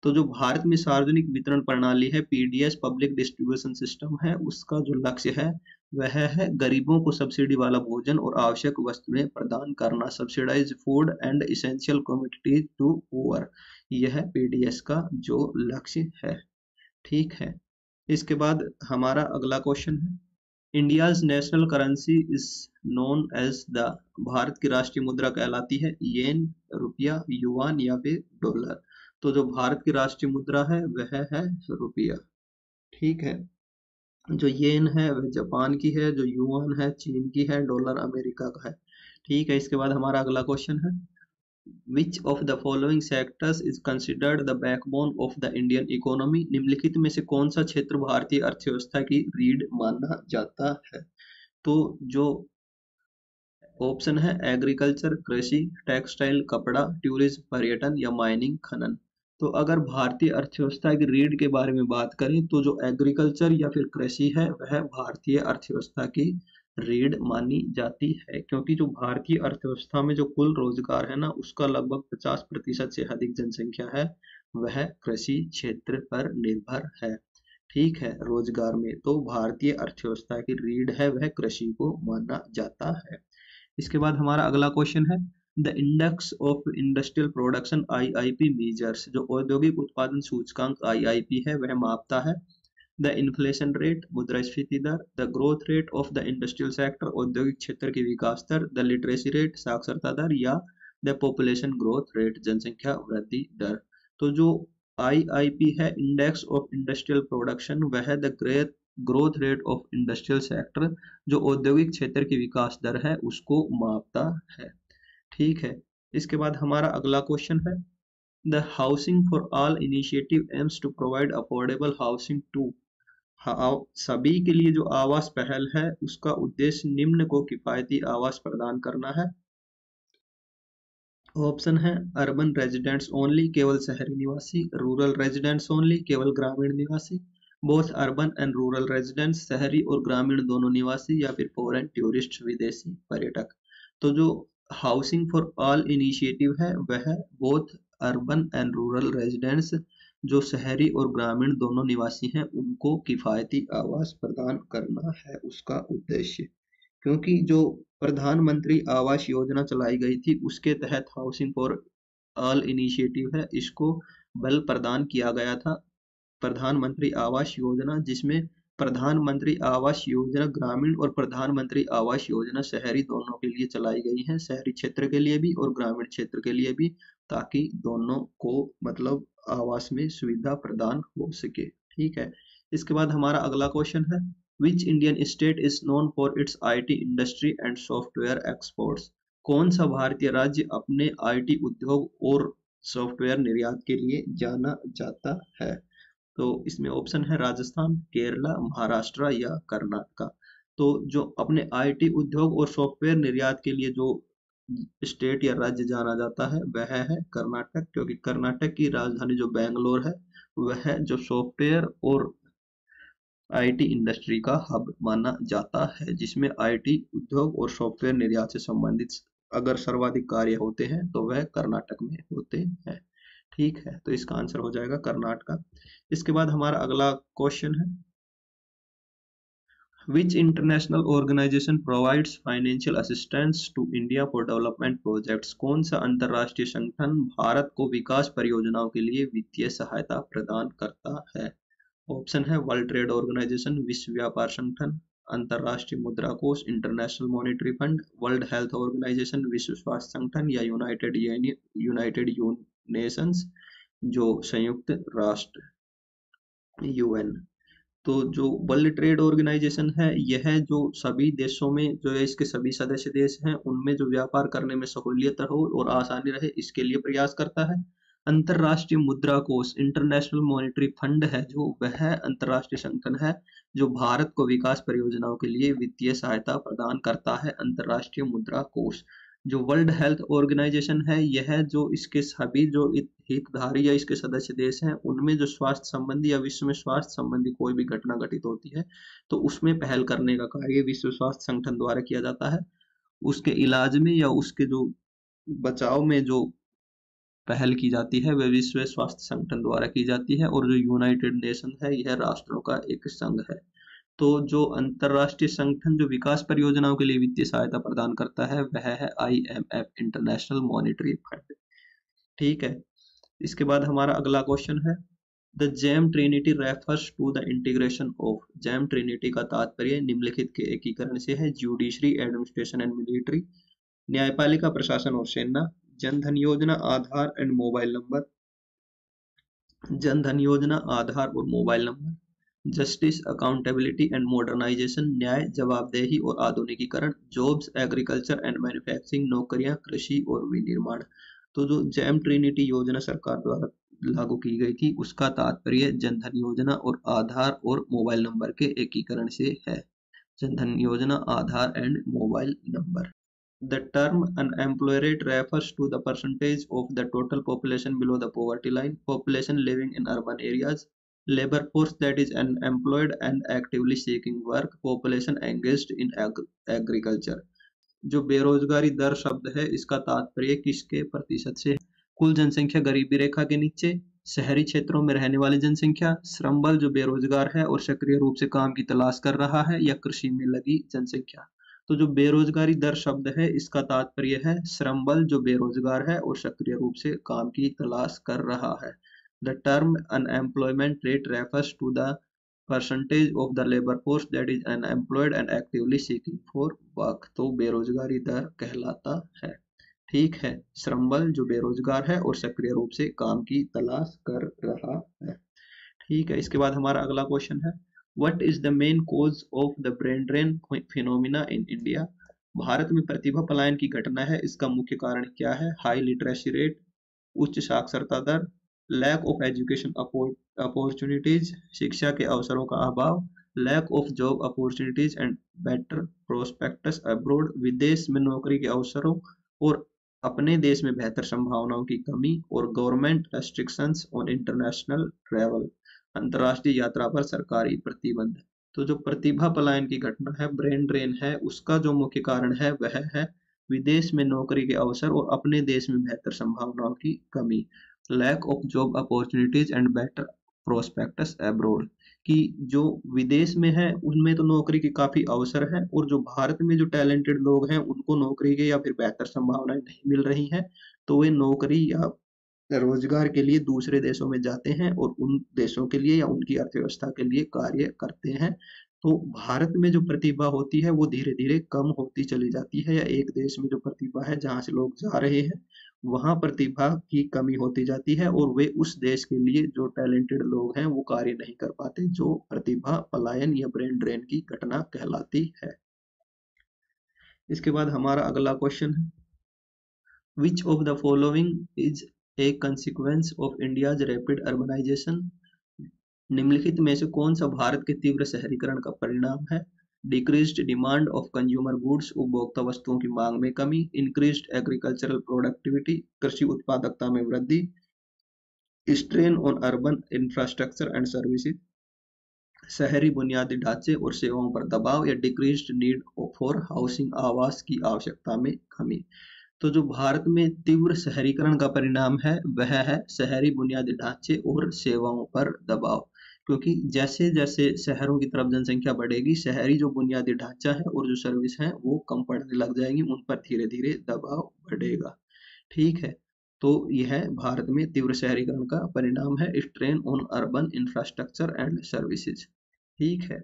तो जो भारत में सार्वजनिक वितरण प्रणाली है पीडीएस पब्लिक डिस्ट्रीब्यूशन सिस्टम है, उसका जो लक्ष्य है वह है गरीबों को सब्सिडी वाला भोजन और आवश्यक वस्तुएं प्रदान करना, subsidise food and essential commodities to poor, यह पीडीएस का जो लक्ष्य है। ठीक है, इसके बाद हमारा अगला क्वेश्चन है, India's national currency is known as the, भारत की राष्ट्रीय मुद्रा कहलाती है येन, रुपया, युआन या फिर डॉलर। तो जो भारत की राष्ट्रीय मुद्रा है वह है रुपया। ठीक है, जो येन है वह जापान की है, जो युआन है चीन की है, डॉलर अमेरिका का है। ठीक है, इसके बाद हमारा अगला क्वेश्चन है, which of the following sectors is considered the backbone of the Indian economy, निम्नलिखित में से कौन सा क्षेत्र भारतीय अर्थव्यवस्था की रीढ़ माना जाता है। तो जो ऑप्शन है एग्रीकल्चर कृषि, टेक्सटाइल कपड़ा, टूरिज्म पर्यटन या माइनिंग खनन। तो अगर भारतीय अर्थव्यवस्था की रीढ़ के बारे में बात करें तो जो एग्रीकल्चर या फिर कृषि है वह भारतीय अर्थव्यवस्था की रीढ़ मानी जाती है, क्योंकि जो भारतीय अर्थव्यवस्था में जो कुल रोजगार है ना, उसका लगभग 50% से अधिक जनसंख्या है वह कृषि क्षेत्र पर निर्भर है। ठीक है, रोजगार में तो भारतीय अर्थव्यवस्था की रीढ़ है वह कृषि को माना जाता है। इसके बाद हमारा अगला क्वेश्चन है, the index of industrial production IIP measures, जो औद्योगिक उत्पादन सूचकांक आईआईपी है वह मापता है द इन्फ्लेशन रेट, मुद्रास्फीति दर, the growth rate of the industrial sector, औद्योगिक क्षेत्र की विकास दर, द लिटरेसी रेट, साक्षरता दर, या द पॉपुलेशन ग्रोथ रेट, जनसंख्या वृद्धि दर। तो जो आईआईपी है, इंडेक्स ऑफ इंडस्ट्रियल प्रोडक्शन, वह the growth rate of industrial sector, जो औद्योगिक क्षेत्र की विकास दर है उसको मापता है। ठीक है, इसके बाद हमारा अगला क्वेश्चन है, the housing for all initiative aims to provide affordable housing to, सभी के लिए जो आवास पहल है उसका उद्देश्य निम्न को किफायती आवास प्रदान करना है। ऑप्शन है अर्बन रेजिडेंट्स ओनली, केवल शहरी निवासी, रूरल रेजिडेंट्स ओनली, केवल ग्रामीण निवासी, both urban and rural residents, शहरी और ग्रामीण दोनों निवासी, या फिर फॉरेन टूरिस्ट, विदेशी पर्यटक। तो जो हाउसिंग फॉर ऑल इनिशिएटिव है वह both urban and rural residents, जो शहरी और ग्रामीण दोनों निवासी हैं उनको किफायती आवास प्रदान करना है उसका उद्देश्य। क्योंकि जो प्रधानमंत्री आवास योजना चलाई गई थी उसके तहत हाउसिंग फॉर ऑल इनिशिएटिव है, इसको बल प्रदान किया गया था प्रधानमंत्री आवास योजना, जिसमें प्रधानमंत्री आवास योजना ग्रामीण और प्रधानमंत्री आवास योजना शहरी दोनों के लिए चलाई गई है, शहरी क्षेत्र के लिए भी और ग्रामीण क्षेत्र के लिए भी, ताकि दोनों को मतलब आवास में सुविधा प्रदान हो सके। ठीक है, इसके बाद हमारा अगला क्वेश्चन है, which Indian state is known for its IT industry and software exports, कौन सा भारतीय राज्य अपने आईटी उद्योग और सॉफ्टवेयर निर्यात के लिए जाना जाता है। तो इसमें ऑप्शन है राजस्थान, केरला, महाराष्ट्र या कर्नाटका। तो जो अपने आईटी उद्योग और सॉफ्टवेयर निर्यात के लिए जो स्टेट या राज्य जाना जाता है वह है कर्नाटक, क्योंकि कर्नाटक की राजधानी जो बेंगलोर है वह जो सॉफ्टवेयर और आईटी इंडस्ट्री का हब माना जाता है, जिसमें आईटी उद्योग और सॉफ्टवेयर निर्यात से संबंधित अगर सर्वाधिक कार्य होते हैं तो वह कर्नाटक में होते हैं। ठीक है, तो इसका आंसर हो जाएगा कर्नाटका। इसके बाद हमारा अगला क्वेश्चन है, which international organisation provides financial assistance to India for development projects, कौन सा अंतरराष्ट्रीय संगठन भारत को विकास परियोजनाओं के लिए वित्तीय सहायता प्रदान करता है। ऑप्शन है वर्ल्ड ट्रेड ऑर्गेनाइजेशन, विश्व व्यापार संगठन, अंतरराष्ट्रीय मुद्रा कोष, international monetary fund, world health organisation, विश्व स्वास्थ्य संगठन, या यूनाइटेड नेशंस, जो संयुक्त राष्ट्र यूएन। तो जो वर्ल्ड ट्रेड ऑर्गेनाइजेशन है यह जो सभी देशों में जो है इसके सभी सदस्य देश हैं उनमें जो व्यापार करने में सहूलियत हो और आसानी रहे इसके लिए प्रयास करता है। अंतरराष्ट्रीय मुद्रा कोष, इंटरनेशनल मॉनेटरी फंड है जो वह अंतरराष्ट्रीय संगठन है जो भारत को विकास परियोजनाओं के लिए वित्तीय सहायता प्रदान करता है। अंतरराष्ट्रीय मुद्रा कोष, जो वर्ल्ड हेल्थ ऑर्गेनाइजेशन है यह जो इसके सभी जो हितधारी या इसके सदस्य देश हैं उनमें जो स्वास्थ्य संबंधी या विश्व में स्वास्थ्य संबंधी कोई भी घटना घटित होती है तो उसमें पहल करने का कार्य विश्व स्वास्थ्य संगठन द्वारा किया जाता है। उसके इलाज में या उसके जो बचाव में जो पहल की जाती है वह विश्व स्वास्थ्य संगठन द्वारा की जाती है, और जो यूनाइटेड नेशन है यह राष्ट्रों का एक संघ है। तो जो अंतरराष्ट्रीय संगठन जो विकास परियोजनाओं के लिए वित्तीय सहायता प्रदान करता है वह है IMF, इंटरनेशनल मॉनेटरी फंड। ठीक है, इसके बाद हमारा अगला क्वेश्चन है, the JAM trinity refers to the integration of, JAM trinity का तात्पर्य निम्नलिखित के एकीकरण से है, जुडिशरी, एडमिनिस्ट्रेशन एंड मिलिट्री, न्यायपालिका, प्रशासन और सेना, जन Dhan Yojana, Aadhaar and mobile number, जन धन योजना, आधार और mobile number, justice, accountability and modernisation, न्याय, जवाबदेही और आधुनिकीकरण, जॉब्स, एग्रीकल्चर एंड मैन्युफैक्चरिंग, नौकरियां, कृषि और विनिर्माण। तो जो जेम ट्रिनिटी योजना सरकार द्वारा लागू की गई थी उसका तात्पर्य जन धन योजना और आधार और मोबाइल नंबर के एकीकरण से है। Jan Dhan Yojana, Aadhaar and mobile number. The term unemployed refers to the percentage of the total population below the poverty line, population living in urban areas, labor force that is unemployed and actively seeking work, population engaged in agriculture। जो बेरोजगारी दर शब्द है इसका तात्पर्य किसके प्रतिशत से है? कुल जनसंख्या गरीबी रेखा के नीचे, शहरी क्षेत्रों में रहने वाली जनसंख्या, श्रम बल जो बेरोजगार है और सक्रिय रूप से काम की तलाश कर रहा है, या कृषि में लगी जनसंख्या। तो जो बेरोजगारी दर शब्द है इसका तात्पर्य है श्रम बल जो बेरोजगार है और सक्रिय रूप से काम की तलाश कर रहा है। The term unemployment rate refers to the percentage of the labour force that is unemployed and actively seeking for work. तो बेरोजगारी दर कहलाता है। ठीक है, श्रम बल जो बेरोजगार है और सक्रिय रूप से काम की तलाश कर रहा है। ठीक है, इसके बाद हमारा अगला क्वेश्चन है, what is the main cause of the brain drain phenomena in India? Bharat में प्रतिभा पलायन की घटना है, इसका मुख्य कारण क्या है? हाई लिटरेसी रेट, उच्च साक्षरता दर, लैक ऑफ एजुकेशन अपॉर्चुनिटीज, शिक्षा के अवसरों का अभाव, lack of job opportunities and better prospectus abroad, विदेश में नौकरी के अवसरों और अपने देश में बेहतर संभावनाओं की कमी, और government restrictions on international travel, अंतर्राष्ट्रीय यात्रा पर सरकारी प्रतिबंध। तो जो प्रतिभा पलायन की घटना है, ब्रेन ड्रेन है, उसका जो मुख्य कारण है वह है विदेश में नौकरी के अवसर और अपने देश में बेहतर संभावनाओं की कमी, lack of job opportunities and better prospectus abroad. कि जो विदेश में है उनमें तो नौकरी के काफी अवसर है, और जो भारत में जो टैलेंटेड लोग हैं उनको नौकरी के या फिर बेहतर संभावनाएं नहीं मिल रही हैं, तो वे नौकरी या रोजगार के लिए दूसरे देशों में जाते हैं और उन देशों के लिए या उनकी अर्थव्यवस्था के लिए कार्य करते हैं। तो भारत में जो प्रतिभा होती है वो धीरे धीरे कम होती चली जाती है, या एक देश में जो प्रतिभा है जहाँ से लोग जा रहे हैं वहां प्रतिभा की कमी होती जाती है, और वे उस देश के लिए जो टैलेंटेड लोग हैं वो कार्य नहीं कर पाते, जो प्रतिभा पलायन या ब्रेन ड्रेन की घटना कहलाती है। इसके बाद हमारा अगला क्वेश्चन है, which of the following is a consequence of India's rapid urbanisation? निम्नलिखित में से कौन सा भारत के तीव्र शहरीकरण का परिणाम है? Decreased demand of consumer goods, उपभोक्ता वस्तुओं की मांग में कमी, इंक्रीज्ड एग्रीकल्चरल प्रोडक्टिविटी, कृषि उत्पादकता में वृद्धि, strain on urban infrastructure and services, शहरी बुनियादी ढांचे और सेवाओं पर दबाव, या डिक्रीज्ड नीड फॉर हाउसिंग, आवास की आवश्यकता में कमी। तो जो भारत में तीव्र शहरीकरण का परिणाम है वह है शहरी बुनियादी ढांचे और सेवाओं पर दबाव, क्योंकि जैसे जैसे शहरों की तरफ जनसंख्या बढ़ेगी, शहरी जो बुनियादी ढांचा है और जो सर्विस है वो कम पड़ने लग जाएंगी, उन पर धीरे धीरे दबाव बढ़ेगा। ठीक है, तो यह भारत में तीव्र शहरीकरण का परिणाम है, strain on urban infrastructure and services. ठीक है,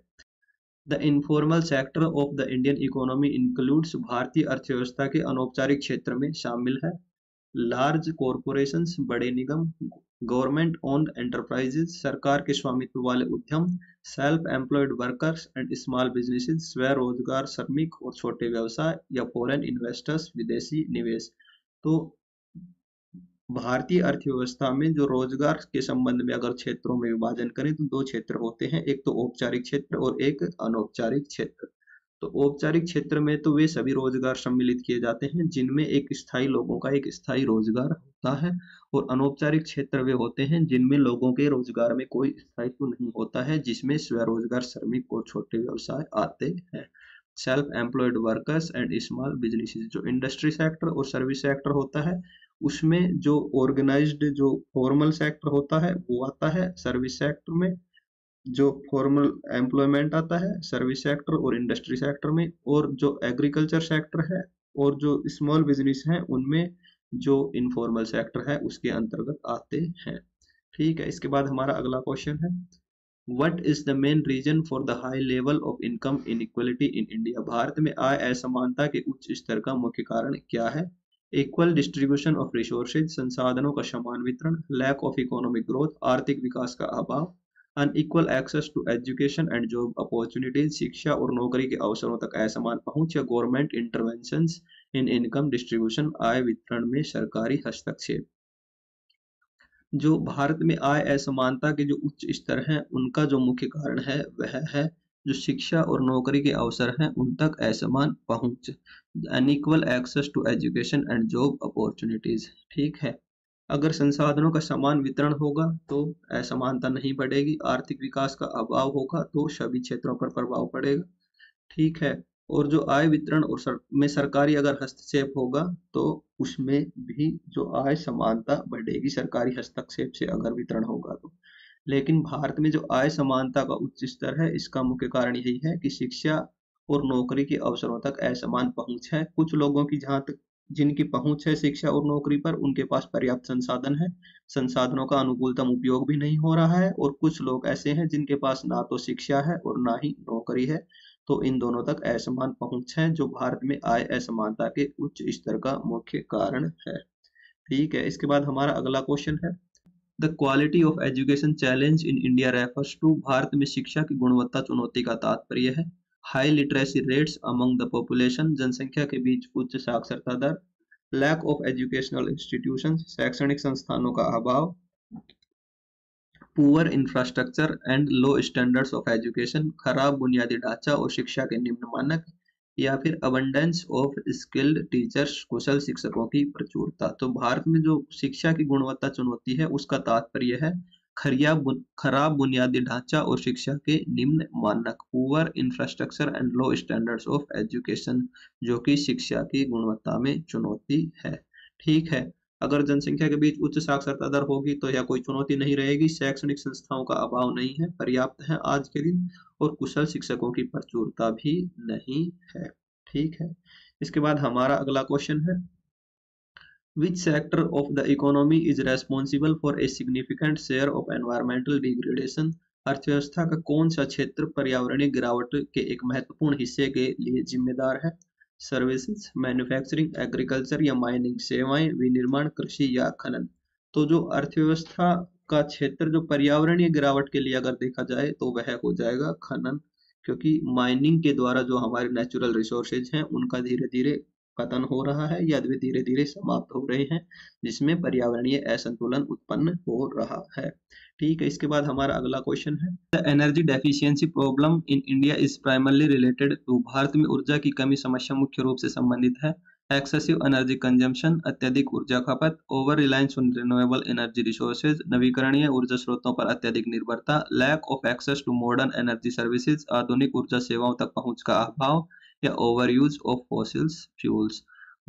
the informal sector of the Indian economy includes, भारतीय अर्थव्यवस्था के अनौपचारिक क्षेत्र में शामिल है, लार्ज कॉरपोरेशंस, बड़े निगम, गवर्नमेंट ओन्ड एंटरप्राइजेज, सरकार के स्वामित्व वाले उद्यम, self employed workers and small businesses, स्व रोजगार श्रमिक और छोटे व्यवसाय, या फॉरेन इन्वेस्टर्स, विदेशी निवेश। तो भारतीय अर्थव्यवस्था में जो रोजगार के संबंध में अगर क्षेत्रों में विभाजन करें तो दो क्षेत्र होते हैं, एक तो औपचारिक क्षेत्र और एक अनौपचारिक क्षेत्र। तो औपचारिक क्षेत्र में तो वे सभी रोजगार सम्मिलित किए जाते हैं जिनमें एक स्थायी लोगों का एक स्थायी रोजगार होता है, और अनौपचारिक क्षेत्र वे होते हैं जिनमें लोगों के रोजगार में कोई स्थायित्व नहीं होता है, जिसमें स्वरोजगार श्रमिक और छोटे व्यवसाय आते हैं। Self employed workers and small businesses, जो इंडस्ट्री सेक्टर और सर्विस सेक्टर होता है उसमें जो ऑर्गेनाइज्ड जो फॉर्मल सेक्टर होता है वो आता है सर्विस सेक्टर में, जो फॉर्मल एम्प्लॉयमेंट आता है सर्विस सेक्टर और इंडस्ट्री सेक्टर में, और जो एग्रीकल्चर सेक्टर है और जो स्मॉल बिजनेस है उनमें जो इनफॉर्मल सेक्टर है उसके अंतर्गत आते हैं। ठीक है, इसके बाद हमारा अगला क्वेश्चन है, what is the main reason for the high level of income inequality in India? Bharat में आय असमानता के उच्च स्तर का मुख्य कारण क्या है? इक्वल डिस्ट्रीब्यूशन ऑफ रिसोर्सेज, संसाधनों का समान वितरण, लैक ऑफ इकोनॉमिक ग्रोथ, आर्थिक विकास का अभाव, unequal access to education and job opportunities, शिक्षा और नौकरी के अवसरों तक असमान पहुंच, या government interventions in income distribution, आय वितरण में सरकारी हस्तक्षेप। जो भारत में आय असमानता के जो उच्च स्तर हैं उनका जो मुख्य कारण है वह है जो शिक्षा और नौकरी के अवसर हैं उन तक असमान पहुंच, unequal access to education and job opportunities. ठीक है, अगर संसाधनों का समान वितरण होगा तो असमानता नहीं बढ़ेगी, आर्थिक विकास का अभाव होगा तो सभी क्षेत्रों पर प्रभाव पड़ेगा। ठीक है। और जो आय वितरण और में सरकारी अगर हस्तक्षेप होगा तो उसमें भी जो आय समानता बढ़ेगी, सरकारी हस्तक्षेप से अगर वितरण होगा तो। लेकिन भारत में जो आय समानता का उच्च स्तर है, इसका मुख्य कारण यही है कि शिक्षा और नौकरी के अवसरों तक असमान पहुंच है। कुछ लोगों की जहां तक जिनकी पहुंच है शिक्षा और नौकरी पर, उनके पास पर्याप्त संसाधन है, संसाधनों का अनुकूलतम उपयोग भी नहीं हो रहा है, और कुछ लोग ऐसे हैं जिनके पास ना तो शिक्षा है और ना ही नौकरी है। तो इन दोनों तक असमान पहुंच है, जो भारत में आय असमानता के उच्च स्तर का मुख्य कारण है। ठीक है। इसके बाद हमारा अगला क्वेश्चन है, the quality of education challenge in India refers to, Bharat में शिक्षा की गुणवत्ता चुनौती का तात्पर्य है high literacy rates among the population, जनसंख्या के बीच उच्च साक्षरता दर, लैक ऑफ एजुकेशनल इंस्टीट्यूशन, शैक्षणिक संस्थानों का अभाव, poor infrastructure and low standards of education, खराब बुनियादी ढांचा और शिक्षा के निम्न मानक, या फिर अबंडेंस ऑफ स्किल्ड टीचर्स, कुशल शिक्षकों की प्रचुरता। तो भारत में जो शिक्षा की गुणवत्ता चुनौती है उसका तात्पर्य है खराब बुनियादी ढांचा और शिक्षा के निम्न मानक, poor infrastructure and low standards of education, जो कि शिक्षा की गुणवत्ता में चुनौती है। ठीक है। अगर जनसंख्या के बीच उच्च साक्षरता दर होगी तो यह कोई चुनौती नहीं रहेगी, शैक्षणिक संस्थाओं का अभाव नहीं है, पर्याप्त है आज के दिन, और कुशल शिक्षकों की प्रचुरता भी नहीं है। ठीक है। इसके बाद हमारा अगला क्वेश्चन है, which sector of the economy is responsible for a significant share of environmental degradation, अर्थव्यवस्था का कौन सा क्षेत्र पर्यावरणीय गिरावट के एक महत्वपूर्ण हिस्से के लिए जिम्मेदार है? सर्विसेज, मैन्युफैक्चरिंग, एग्रीकल्चर या माइनिंग, सेवाएं, विनिर्माण, कृषि या खनन। तो जो अर्थव्यवस्था का क्षेत्र जो पर्यावरणीय गिरावट के लिए अगर देखा जाए तो वह हो जाएगा खनन, क्योंकि माइनिंग के द्वारा जो हमारे नेचुरल रिसोर्सेज हैं उनका धीरे धीरे पतन हो रहा है या वे धीरे धीरे समाप्त हो रहे हैं, जिसमें पर्यावरणीय असंतुलन उत्पन्न हो रहा है। ठीक है। इसके बाद हमारा अगला क्वेश्चन है, the energy deficiency problem in India is primarily related to, Bharat में ऊर्जा की कमी समस्या मुख्य रूप से संबंधित है एक्सेसिव एनर्जी कंजम्पशन, अत्यधिक ऊर्जा खपत, over reliance on renewable energy resources, नवीकरणीय ऊर्जा स्रोतों पर अत्यधिक निर्भरता, lack of access to modern energy services, आधुनिक ऊर्जा सेवाओं तक पहुंच का अभाव, या over use of fossils fuels,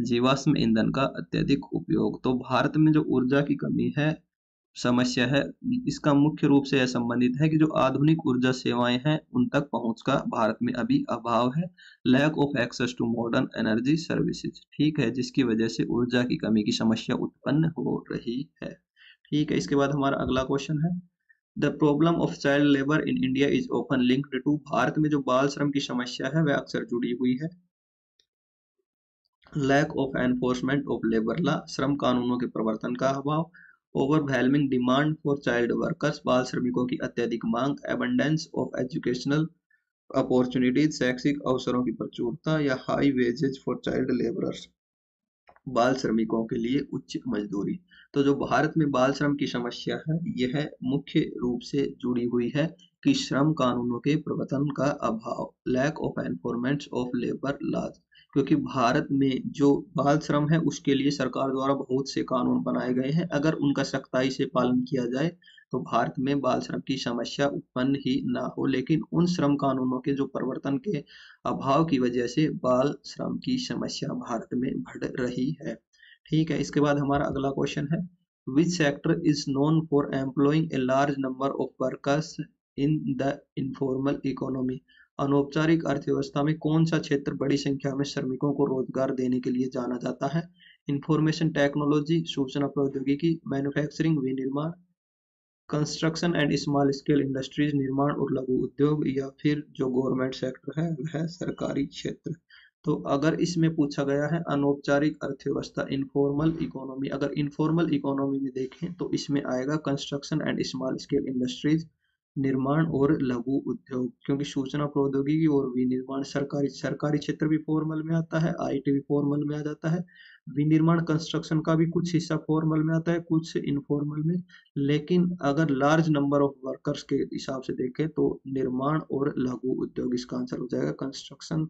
जीवाश्म ईंधन का अत्यधिक उपयोग। तो भारत में जो ऊर्जा की कमी है समस्या है, इसका मुख्य रूप से यह संबंधित है कि जो आधुनिक ऊर्जा सेवाएं हैं उन तक पहुंच का भारत में अभी अभाव है, lack of access to modern energy services. ठीक है। जिसकी वजह से ऊर्जा की कमी की समस्या उत्पन्न हो रही है। ठीक है। इसके बाद हमारा अगला क्वेश्चन है, the problem of child labour in India is often linked to, Bharat में जो बाल श्रम की समस्या है वह अक्सर जुड़ी हुई है lack of enforcement of labour law, श्रम कानूनों के प्रवर्तन का अभाव, overwhelming demand for child workers, बाल श्रमिकों की अत्यधिक मांग, एबंडेंस ऑफ एजुकेशनल अपॉर्चुनिटीज, शैक्षिक अवसरों की प्रचुरता, या high wages for child labourers, बाल श्रमिकों के लिए उच्च मजदूरी। तो जो भारत में बाल श्रम की समस्या है यह मुख्य रूप से जुड़ी हुई है कि श्रम कानूनों के प्रवर्तन का अभाव, lack of enforcement of labour laws, क्योंकि भारत में जो बाल श्रम है उसके लिए सरकार द्वारा बहुत से कानून बनाए गए हैं, अगर उनका सख्ताई से पालन किया जाए तो भारत में बाल श्रम की समस्या उत्पन्न ही ना हो, लेकिन उन श्रम कानूनों के जो प्रवर्तन के अभाव की वजह से बाल श्रम की समस्या भारत में बढ़ रही है। ठीक है। इसके बाद हमारा अगला क्वेश्चन है, which sector is known for employing a large number of workers in the informal economy, अनौपचारिक अर्थव्यवस्था में कौन सा क्षेत्र बड़ी संख्या में श्रमिकों को रोजगार देने के लिए जाना जाता है? इंफॉर्मेशन टेक्नोलॉजी, सूचना प्रौद्योगिकी, मैन्युफैक्चरिंग विनिर्माण, construction and small scale industries निर्माण और लघु उद्योग, या फिर जो गवर्नमेंट सेक्टर है वह सरकारी क्षेत्र। तो अगर इसमें पूछा गया है अनौपचारिक अर्थव्यवस्था इनफॉर्मल इकोनॉमी, अगर इनफॉर्मल इकोनॉमी में देखें तो इसमें आएगा construction and small scale industries, निर्माण और लघु उद्योग, क्योंकि सूचना प्रौद्योगिकी और विनिर्माण सरकारी सरकारी क्षेत्र भी फॉर्मल में आता है, आईटी भी फॉर्मल में आ जाता है, विनिर्माण कंस्ट्रक्शन का भी कुछ हिस्सा फॉर्मल में आता है कुछ इनफॉर्मल में, लेकिन अगर लार्ज नंबर ऑफ वर्कर्स के हिसाब से देखें तो निर्माण और लघु उद्योग इसका आंसर हो जाएगा, construction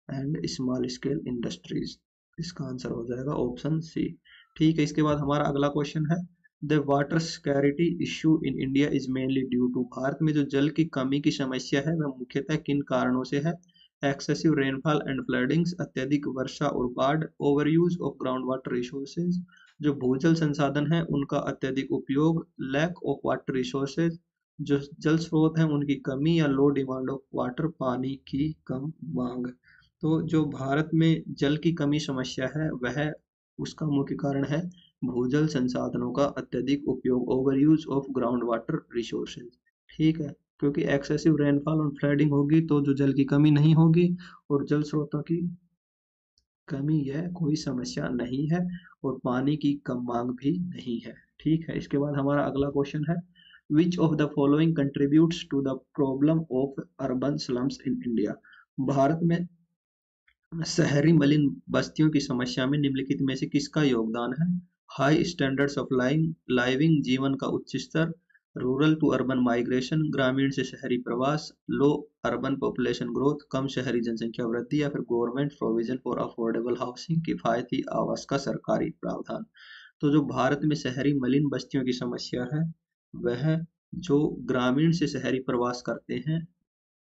and small scale industries इसका आंसर हो जाएगा ऑप्शन सी। ठीक है। इसके बाद हमारा अगला क्वेश्चन है, the water scarcity issue in India is mainly due to, Bharat में जो जल की कमी की समस्या है वह मुख्यतः किन कारणों से है? एक्सेसिव रेनफॉल एंड फ्लडिंग्स, अत्यधिक वर्षा और बाढ़, over use of ground water resources, जो भूजल संसाधन है उनका अत्यधिक उपयोग, लैक ऑफ वाटर रिसोर्सेज, जो जल स्रोत हैं उनकी कमी, या लो डिमांड ऑफ वाटर, पानी की कम मांग। तो जो भारत में जल की कमी समस्या है वह उसका मुख्य कारण है भूजल संसाधनों का अत्यधिक उपयोग, over use of ground water resources. ठीक है, क्योंकि एक्सेसिव रेनफॉल और फ्लडिंग होगी तो जो जल की कमी नहीं होगी और जल स्रोतों की कमी यह कोई समस्या नहीं है, और पानी की कम मांग भी नहीं है। ठीक है, इसके बाद हमारा अगला क्वेश्चन है, which of the following contributes to the problem of urban slums in India, Bharat में शहरी मलिन बस्तियों की समस्या में निम्नलिखित में से किसका योगदान है? हाई स्टैंडर्ड्स ऑफ लाइविंग, जीवन का उच्च स्तर, रूरल टू अर्बन माइग्रेशन, ग्रामीण से शहरी प्रवास, लो अर्बन पॉपुलेशन ग्रोथ, कम शहरी जनसंख्या वृद्धि, या फिर government provision for affordable housing, किफायती आवास का सरकारी प्रावधान। तो जो भारत में शहरी मलिन बस्तियों की समस्या है वह जो ग्रामीण से शहरी प्रवास करते हैं,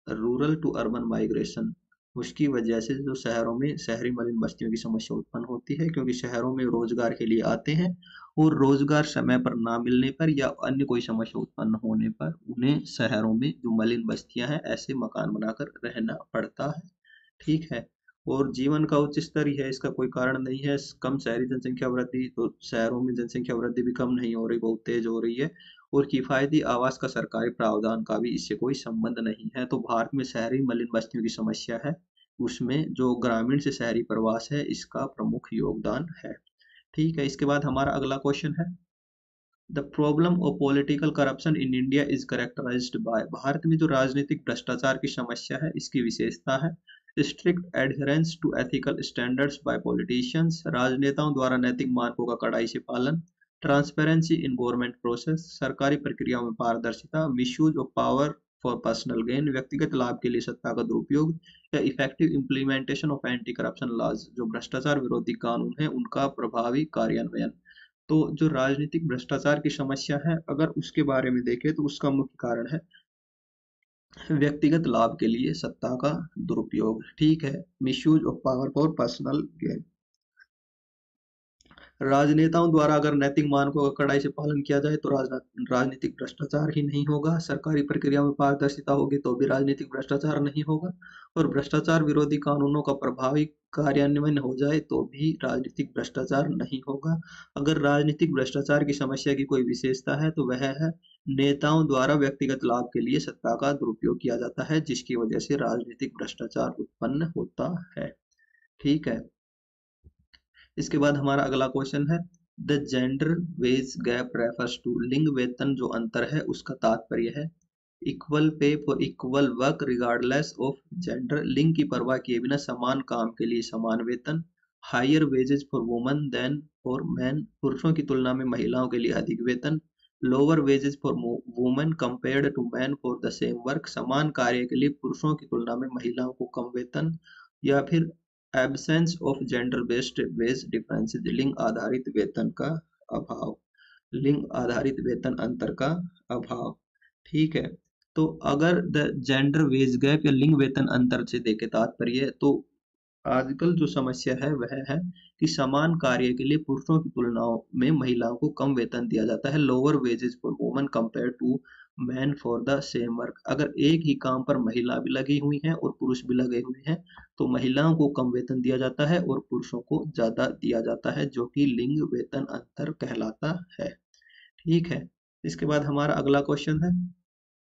रूरल टू अर्बन माइग्रेशन, उसकी वजह से जो शहरों में शहरी मलिन बस्तियों की समस्या उत्पन्न होती है, क्योंकि शहरों में रोजगार के लिए आते हैं और रोजगार समय पर ना मिलने पर या अन्य कोई समस्या उत्पन्न होने पर उन्हें शहरों में जो मलिन बस्तियां हैं ऐसे मकान बनाकर रहना पड़ता है। ठीक है, और जीवन का उच्च स्तर ही है, इसका कोई कारण नहीं है। कम शहरी जनसंख्या वृद्धि, तो शहरों में जनसंख्या वृद्धि भी कम नहीं हो रही, बहुत तेज हो रही है। और किफायती आवास का सरकारी प्रावधान का भी इससे कोई संबंध नहीं है। तो भारत में शहरी मलिन बस्तियों की समस्या है, उसमें जो ग्रामीण से शहरी प्रवास है इसका प्रमुख योगदान है। ठीक है, इसके बाद हमारा अगला क्वेश्चन है, the problem of political corruption in India is characterised by, Bharat में जो राजनीतिक भ्रष्टाचार की समस्या है इसकी विशेषता है strict adherence to ethical standards by politicians, राजनेताओं द्वारा नैतिक मानकों का कड़ाई से पालन, ट्रांसपेरेंसी इन गवर्नमेंट प्रोसेस, सरकारी प्रक्रियाओं में पारदर्शिता, misuse of power for personal gain, व्यक्तिगत लाभ के लिए सत्ता का दुरुपयोग, या effective implementation of anti corruption laws, जो भ्रष्टाचार विरोधी कानून है उनका प्रभावी कार्यान्वयन। तो जो राजनीतिक भ्रष्टाचार की समस्या है अगर उसके बारे में देखें तो उसका मुख्य कारण है व्यक्तिगत लाभ के लिए सत्ता का दुरुपयोग। ठीक है, misuse of power for personal gain, राजनेताओं द्वारा अगर नैतिक मानकों का कड़ाई से पालन किया जाए तो राजनीतिक भ्रष्टाचार ही नहीं होगा, सरकारी प्रक्रिया में पारदर्शिता होगी तो भी राजनीतिक भ्रष्टाचार नहीं होगा, और भ्रष्टाचार विरोधी कानूनों का प्रभावी कार्यान्वयन हो जाए तो भी राजनीतिक भ्रष्टाचार नहीं होगा। अगर राजनीतिक भ्रष्टाचार की समस्या की कोई विशेषता है तो वह है नेताओं द्वारा व्यक्तिगत लाभ के लिए सत्ता का दुरुपयोग किया जाता है, जिसकी वजह से राजनीतिक भ्रष्टाचार उत्पन्न होता है। ठीक है, इसके बाद हमारा अगला क्वेश्चन है, the gender wage gap refers to, लिंग वेतन जो अंतर है उसका तात्पर्य है equal pay for equal work regardless of gender, लिंग की परवाह किए बिना समान काम के लिए समान वेतन, higher wages for women than for man, पुरुषों की तुलना में महिलाओं के लिए अधिक वेतन, lower wages for women compared to man for the same work, समान कार्य के लिए पुरुषों की तुलना में महिलाओं को कम वेतन, या फिर absence of gender based wage differences, लिंग आधारित वेतन का अभाव, लिंग आधारित वेतन अंतर का अभाव। ठीक है, तो अगर द जेंडर वेज गैप या लिंग वेतन अंतर से देखे तात्पर्य, तो आजकल जो समस्या है वह है कि समान कार्य के लिए पुरुषों की तुलना में महिलाओं को कम वेतन दिया जाता है, lower wages for women compare to man for the same work. अगर एक ही काम पर महिला भी लगी हुई है और पुरुष भी लगे हुए हैं तो महिलाओं को कम वेतन दिया जाता है और पुरुषों को ज्यादा दिया जाता है, जो कि लिंग वेतन अंतर कहलाता है। ठीक है, इसके बाद हमारा अगला क्वेश्चन है,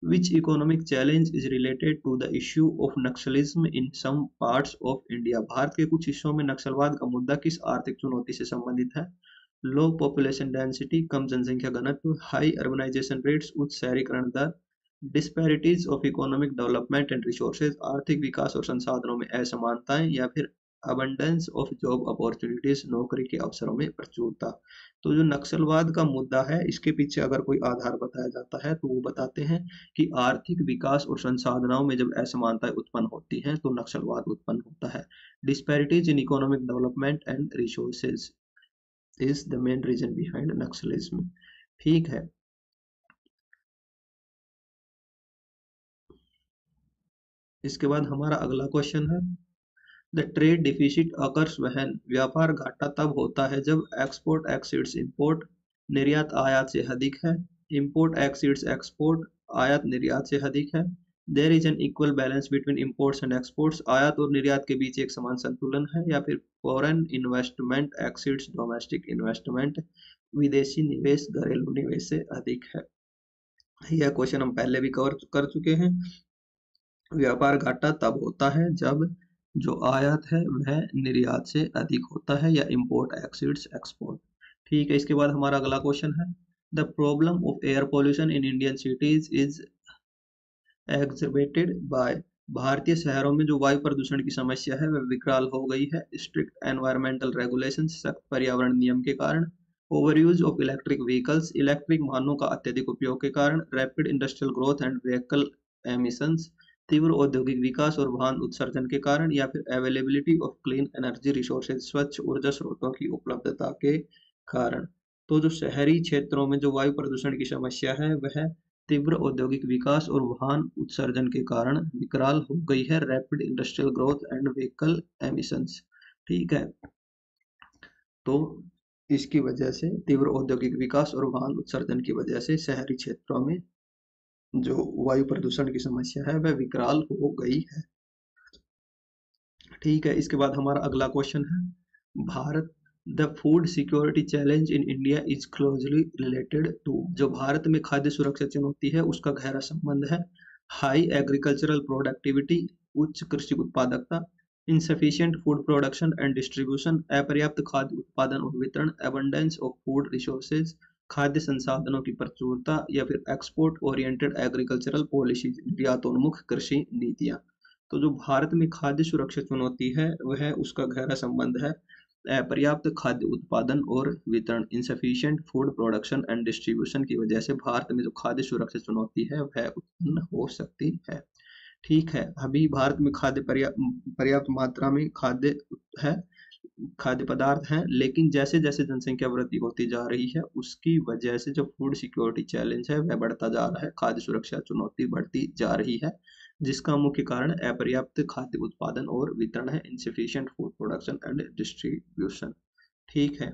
which economic challenge is related to the issue of Naxalism in some parts of India, Bharat के कुछ हिस्सों में नक्सलवाद का मुद्दा किस आर्थिक चुनौती से संबंधित है? लो पॉपुलेशन डेंसिटी, कम जनसंख्या घनत्व, हाई अर्बनाइजेशन रेट्स, उच्च शहरीकरण दर, disparities of economic development and resources, आर्थिक विकास और संसाधनों में असमानताएं, या फिर अबंडेंस ऑफ जॉब अपॉर्चुनिटीज, नौकरी के अवसरों में प्रचुरता। तो जो नक्सलवाद का मुद्दा है इसके पीछे अगर कोई आधार बताया जाता है तो वो बताते हैं कि आर्थिक विकास और संसाधनों में जब असमानताएं उत्पन्न होती हैं तो नक्सलवाद उत्पन्न होता है। Disparities in economic development and resources is the main reason behind naxalism. ठीक है। इसके बाद हमारा अगला क्वेश्चन है, the trade deficit occurs when, व्यापार घाटा तब होता है जब एक्सपोर्ट एक्सीड्स इंपोर्ट, निर्यात आयात से अधिक है, इंपोर्ट एक्सीड्स एक्सपोर्ट, आयात निर्यात से अधिक है, there is an equal balance between imports and exports, आयात और निर्यात के बीच एक समान संतुलन है, या फिर foreign investment exceeds domestic investment, विदेशी निवेश घरेलू निवेश से अधिक है। यह क्वेश्चन हम पहले भी कवर कर चुके हैं। व्यापार घाटा तब होता है जब जो आयात है वह निर्यात से अधिक होता है, या इंपोर्ट एक्सीड्स एक्सपोर्ट। ठीक है। इसके बाद हमारा अगला क्वेश्चन है, the problem of air pollution in Indian cities is exacerbated by, भारतीय शहरों में जो वायु प्रदूषण की समस्या है वह विकराल हो गई है स्ट्रिक्ट एनवायरमेंटल रेगुलेशन, सख्त पर्यावरण नियम के कारण, over use of electric vehicles, electric वाहनों का अत्यधिक उपयोग के कारण, rapid industrial growth and vehicle emissions, तीव्र औद्योगिक विकास और वाहन उत्सर्जन के कारण, या फिर availability of clean energy resources, स्वच्छ ऊर्जा स्रोतों की उपलब्धता के कारण। तो जो शहरी क्षेत्रों में जो वायु प्रदूषण की समस्या है वह तीव्र औद्योगिक विकास और वाहन उत्सर्जन के कारण विकराल हो गई है, rapid industrial growth and vehicle emissions. ठीक है। तो इसकी वजह से तीव्र औद्योगिक विकास और वाहन उत्सर्जन की वजह से शहरी क्षेत्रों में जो वायु प्रदूषण की समस्या है वह विकराल हो गई है। ठीक है। इसके बाद हमारा अगला क्वेश्चन है, Bharat, the food security challenge in India is closely related to, जो भारत में खाद्य सुरक्षा चुनौती है उसका गहरा संबंध है हाई एग्रीकल्चरल प्रोडक्टिविटी, उच्च कृषि उत्पादकता, insufficient food production and distribution, अपर्याप्त खाद्य उत्पादन और वितरण, एबंडेंस ऑफ फूड रिसोर्सेज, खाद्य संसाधनों की प्रचुरता, या फिर एक्सपोर्ट ओरिएंटेड एग्रीकल्चरल पॉलिसीज, निर्यातोन्मुख कृषि नीतियां। तो जो भारत में खाद्य सुरक्षा चुनौती है वह उसका गहरा संबंध है अपर्याप्त खाद्य उत्पादन और वितरण, इंसफिशिएंट फूड प्रोडक्शन एंड डिस्ट्रीब्यूशन की वजह से भारत में जो खाद्य सुरक्षा चुनौती है वह उत्पन्न हो सकती है। ठीक है। अभी भारत में खाद्य पर्याप्त मात्रा में खाद्य है, खाद्य पदार्थ हैं, लेकिन जैसे जैसे जनसंख्या वृद्धि होती जा रही है उसकी वजह से जो फूड सिक्योरिटी चैलेंज है वह बढ़ता जा रहा है, खाद्य सुरक्षा चुनौती बढ़ती जा रही है, जिसका मुख्य कारण अपर्याप्त खाद्य उत्पादन और वितरण है, insufficient food production and distribution. ठीक है।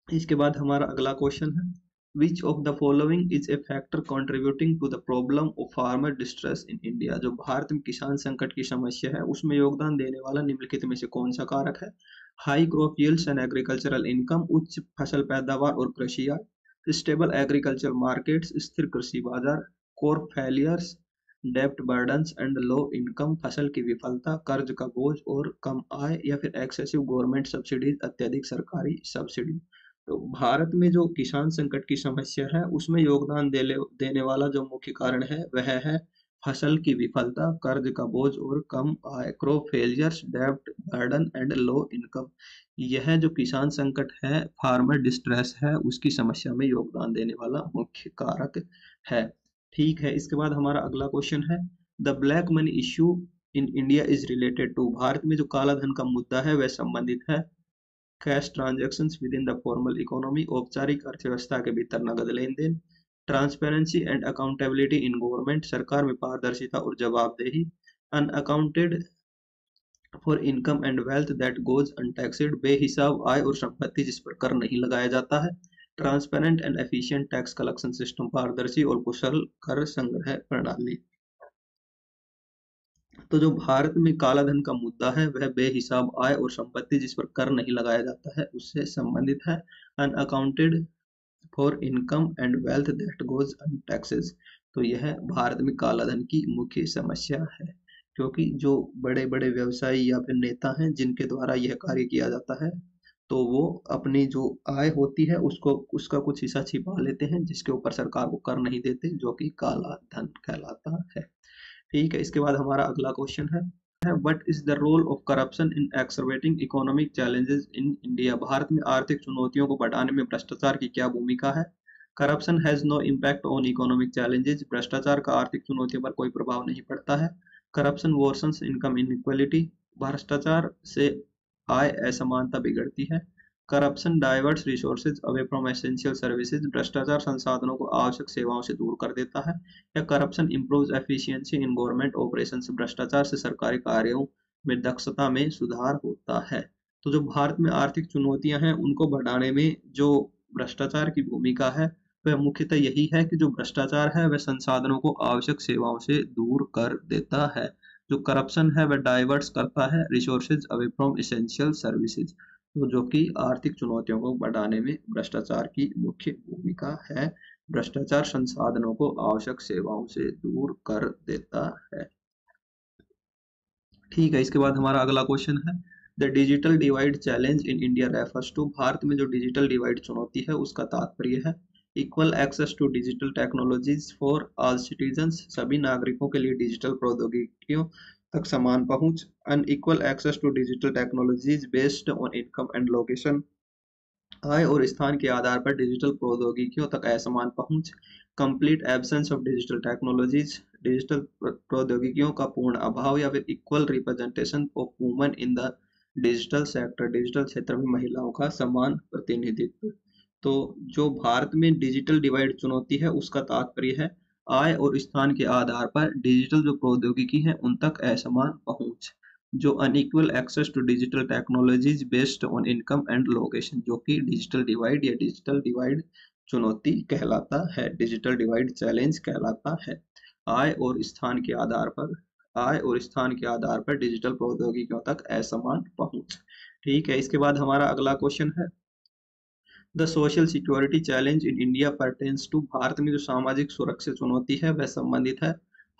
इसके बाद हमारा अगला क्वेश्चन है, which of the following is a factor contributing to the problem of farmer distress in India, जो भारत में किसान संकट की समस्या है उसमें योगदान देने वाला निम्नलिखित में से कौन सा कारक है, high crop yields and agricultural income, उच्च फसल पैदावार और कृषि आय, स्टेबल एग्रीकल्चर मार्केट्स, स्थिर कृषि बाजार, कोर फेलियर्स, डेब्ट बर्डन्स एंड लो इनकम, फसल की विफलता, कर्ज का बोझ और कम आय, या फिर एक्सेसिव गवर्नमेंट सब्सिडीज, अत्यधिक सरकारी सब्सिडी। तो भारत में जो किसान संकट की समस्या है उसमें योगदान देने वाला जो मुख्य कारण है वह है फसल की विफलता, कर्ज का बोझ और कम आय, क्रॉप फेलियर्स, डेब्ट बर्डन एंड लो इनकम। यह जो किसान संकट है, फार्मर डिस्ट्रेस है, उसकी समस्या में योगदान देने वाला मुख्य कारक है। ठीक है। इसके बाद हमारा अगला क्वेश्चन है, the black money issue in India is related to, Bharat में जो काला धन का मुद्दा है वह संबंधित है cash transactions within the formal economy, औपचारिक अर्थव्यवस्था के भीतर नगद लेन देन, transparency and accountability in government, सरकार में पारदर्शिता और जवाबदेही, unaccounted for income and wealth that goes untaxed, बेहिसाब आय और संपत्ति जिस पर कर नहीं लगाया जाता है, transparent and efficient tax collection system, पारदर्शी और कुशल कर संग्रह प्रणाली। तो जो भारत में काला धन का मुद्दा है वह बेहिसाब आय और संपत्ति जिस पर कर नहीं लगाया जाता है उससे संबंधित है, unaccounted for income and wealth that goes untaxed. तो यह भारत में काला धन की मुख्य समस्या है, क्योंकि जो बड़े बड़े व्यवसायी या फिर नेता हैं जिनके द्वारा यह कार्य किया जाता है तो वो अपनी जो आय होती है उसको उसका कुछ हिस्सा छिपा लेते हैं जिसके ऊपर सरकार को कर नहीं देते, जो कि काला धन कहलाता है। ठीक है। इसके बाद हमारा अगला क्वेश्चन है, what is the role of corruption in exacerbating economic challenges in India, Bharat में आर्थिक चुनौतियों को बढ़ाने में भ्रष्टाचार की क्या भूमिका है। Corruption has no impact on economic challenges, भ्रष्टाचार का आर्थिक चुनौतियों पर कोई प्रभाव नहीं पड़ता है। करप्शन वर्सन्स इनकम इनइक्वालिटी, भ्रष्टाचार से आय असमानता बिगड़ती है। Corruption diverts resources away from essential services, भ्रष्टाचार संसाधनों को आवश्यक सेवाओं से दूर कर देता है। या corruption improves efficiency in government operations, भ्रष्टाचार से सरकारी कार्यों में दक्षता में सुधार होता है। तो जो भारत में आर्थिक चुनौतियां हैं उनको बढ़ाने में जो भ्रष्टाचार की भूमिका है वह मुख्यतः यही है कि जो भ्रष्टाचार है वह संसाधनों को आवश्यक सेवाओं से दूर कर देता है। जो करप्शन है वह डाइवर्ट्स करता है resources away from essential services, तो जो कि आर्थिक चुनौतियों को बढ़ाने में भ्रष्टाचार की मुख्य भूमिका है। भ्रष्टाचार संसाधनों को आवश्यक सेवाओं से दूर कर देता है। ठीक है, इसके बाद हमारा अगला क्वेश्चन है the digital divide challenge in India refers to, Bharat में जो डिजिटल डिवाइड चुनौती है उसका तात्पर्य है equal access to digital technologies for all citizens, सभी नागरिकों के लिए डिजिटल प्रौद्योगिकियों तक समान पहुंच, unequal access to digital technologies based on income and location, आय और स्थान के आधार पर डिजिटल प्रौद्योगिकियों तक असमान पहुंच, complete absence of digital technologies, digital प्रौद्योगिकियों का पूर्ण अभाव, या फिर equal representation of women in the digital sector, digital क्षेत्र में महिलाओं का समान प्रतिनिधित्व। तो जो भारत में डिजिटल डिवाइड चुनौती है उसका तात्पर्य है आय और स्थान के आधार पर डिजिटल जो प्रौद्योगिकी है उन तक असमान पहुंच। जो unequal access to digital technologies based on income and location, जो कि डिजिटल डिवाइड या डिजिटल डिवाइड चुनौती कहलाता है, डिजिटल डिवाइड चैलेंज कहलाता है। आय और स्थान के आधार पर डिजिटल प्रौद्योगिकियों तक असमान पहुंच। ठीक है, इसके बाद हमारा अगला क्वेश्चन है the social security challenge in India pertains to, Bharat में जो सामाजिक सुरक्षा चुनौती है वह संबंधित है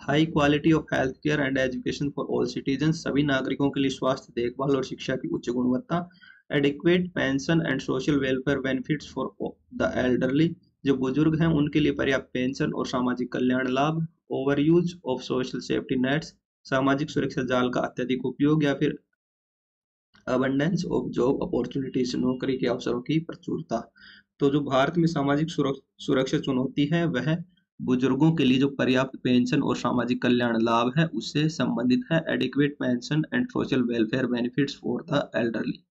high quality of health care and education for all citizen, सभी नागरिकों के लिए स्वास्थ्य देखभाल और शिक्षा की उच्च गुणवत्ता, adequate pension and social welfare benefits for the elderly, जो बुजुर्ग हैं उनके लिए पर्याप्त पेंशन और सामाजिक कल्याण लाभ, over use of social safety nets, सामाजिक सुरक्षा जाल का अत्यधिक उपयोग, या फिर अबंडेंस ऑफ जॉब अपॉर्चुनिटीज, नौकरी के अवसरों की प्रचुरता। तो जो भारत में सामाजिक सुरक्षा चुनौती है वह बुजुर्गों के लिए जो पर्याप्त पेंशन और सामाजिक कल्याण लाभ है उससे संबंधित है, adequate pension and social welfare benefits for the elderly.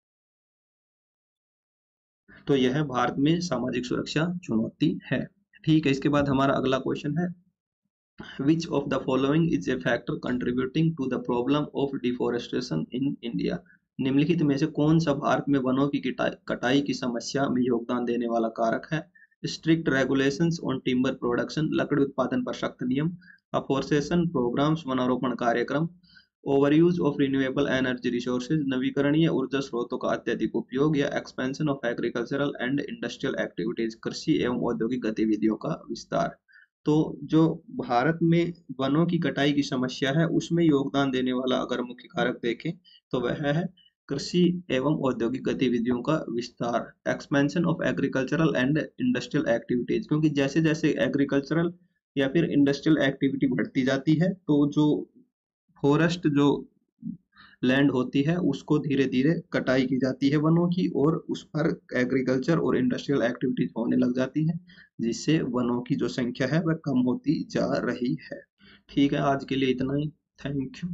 तो यह भारत में सामाजिक सुरक्षा चुनौती है। ठीक है, इसके बाद हमारा अगला क्वेश्चन है which of the following is a factor contributing to the problem of deforestation in India, निम्नलिखित में से कौन सा भारत में वनों की कटाई की समस्या में योगदान देने वाला कारक है। Strict regulations on timber production, लकड़ी उत्पादन पर सख्त नियम, अफोरेस्टेशन प्रोग्राम्स, वनारोपण कार्यक्रम, overuse of renewable energy resources, नवीकरणीय ऊर्जा स्रोतों का अत्यधिक उपयोग, या expansion of agricultural and industrial activities, कृषि एवं औद्योगिक गतिविधियों का विस्तार। तो जो भारत में वनों की कटाई की समस्या है उसमें योगदान देने वाला अगर मुख्य कारक देखें तो वह है कृषि एवं औद्योगिक गतिविधियों का विस्तार, expansion of agricultural and industrial activities, क्योंकि जैसे जैसे एग्रीकल्चरल या फिर इंडस्ट्रियल एक्टिविटी बढ़ती जाती है तो जो फॉरेस्ट जो लैंड होती है उसको धीरे धीरे कटाई की जाती है वनों की, और उस पर एग्रीकल्चर और इंडस्ट्रियल एक्टिविटीज होने लग जाती है जिससे वनों की जो संख्या है वह कम होती जा रही है। ठीक है, आज के लिए इतना ही। Thank you.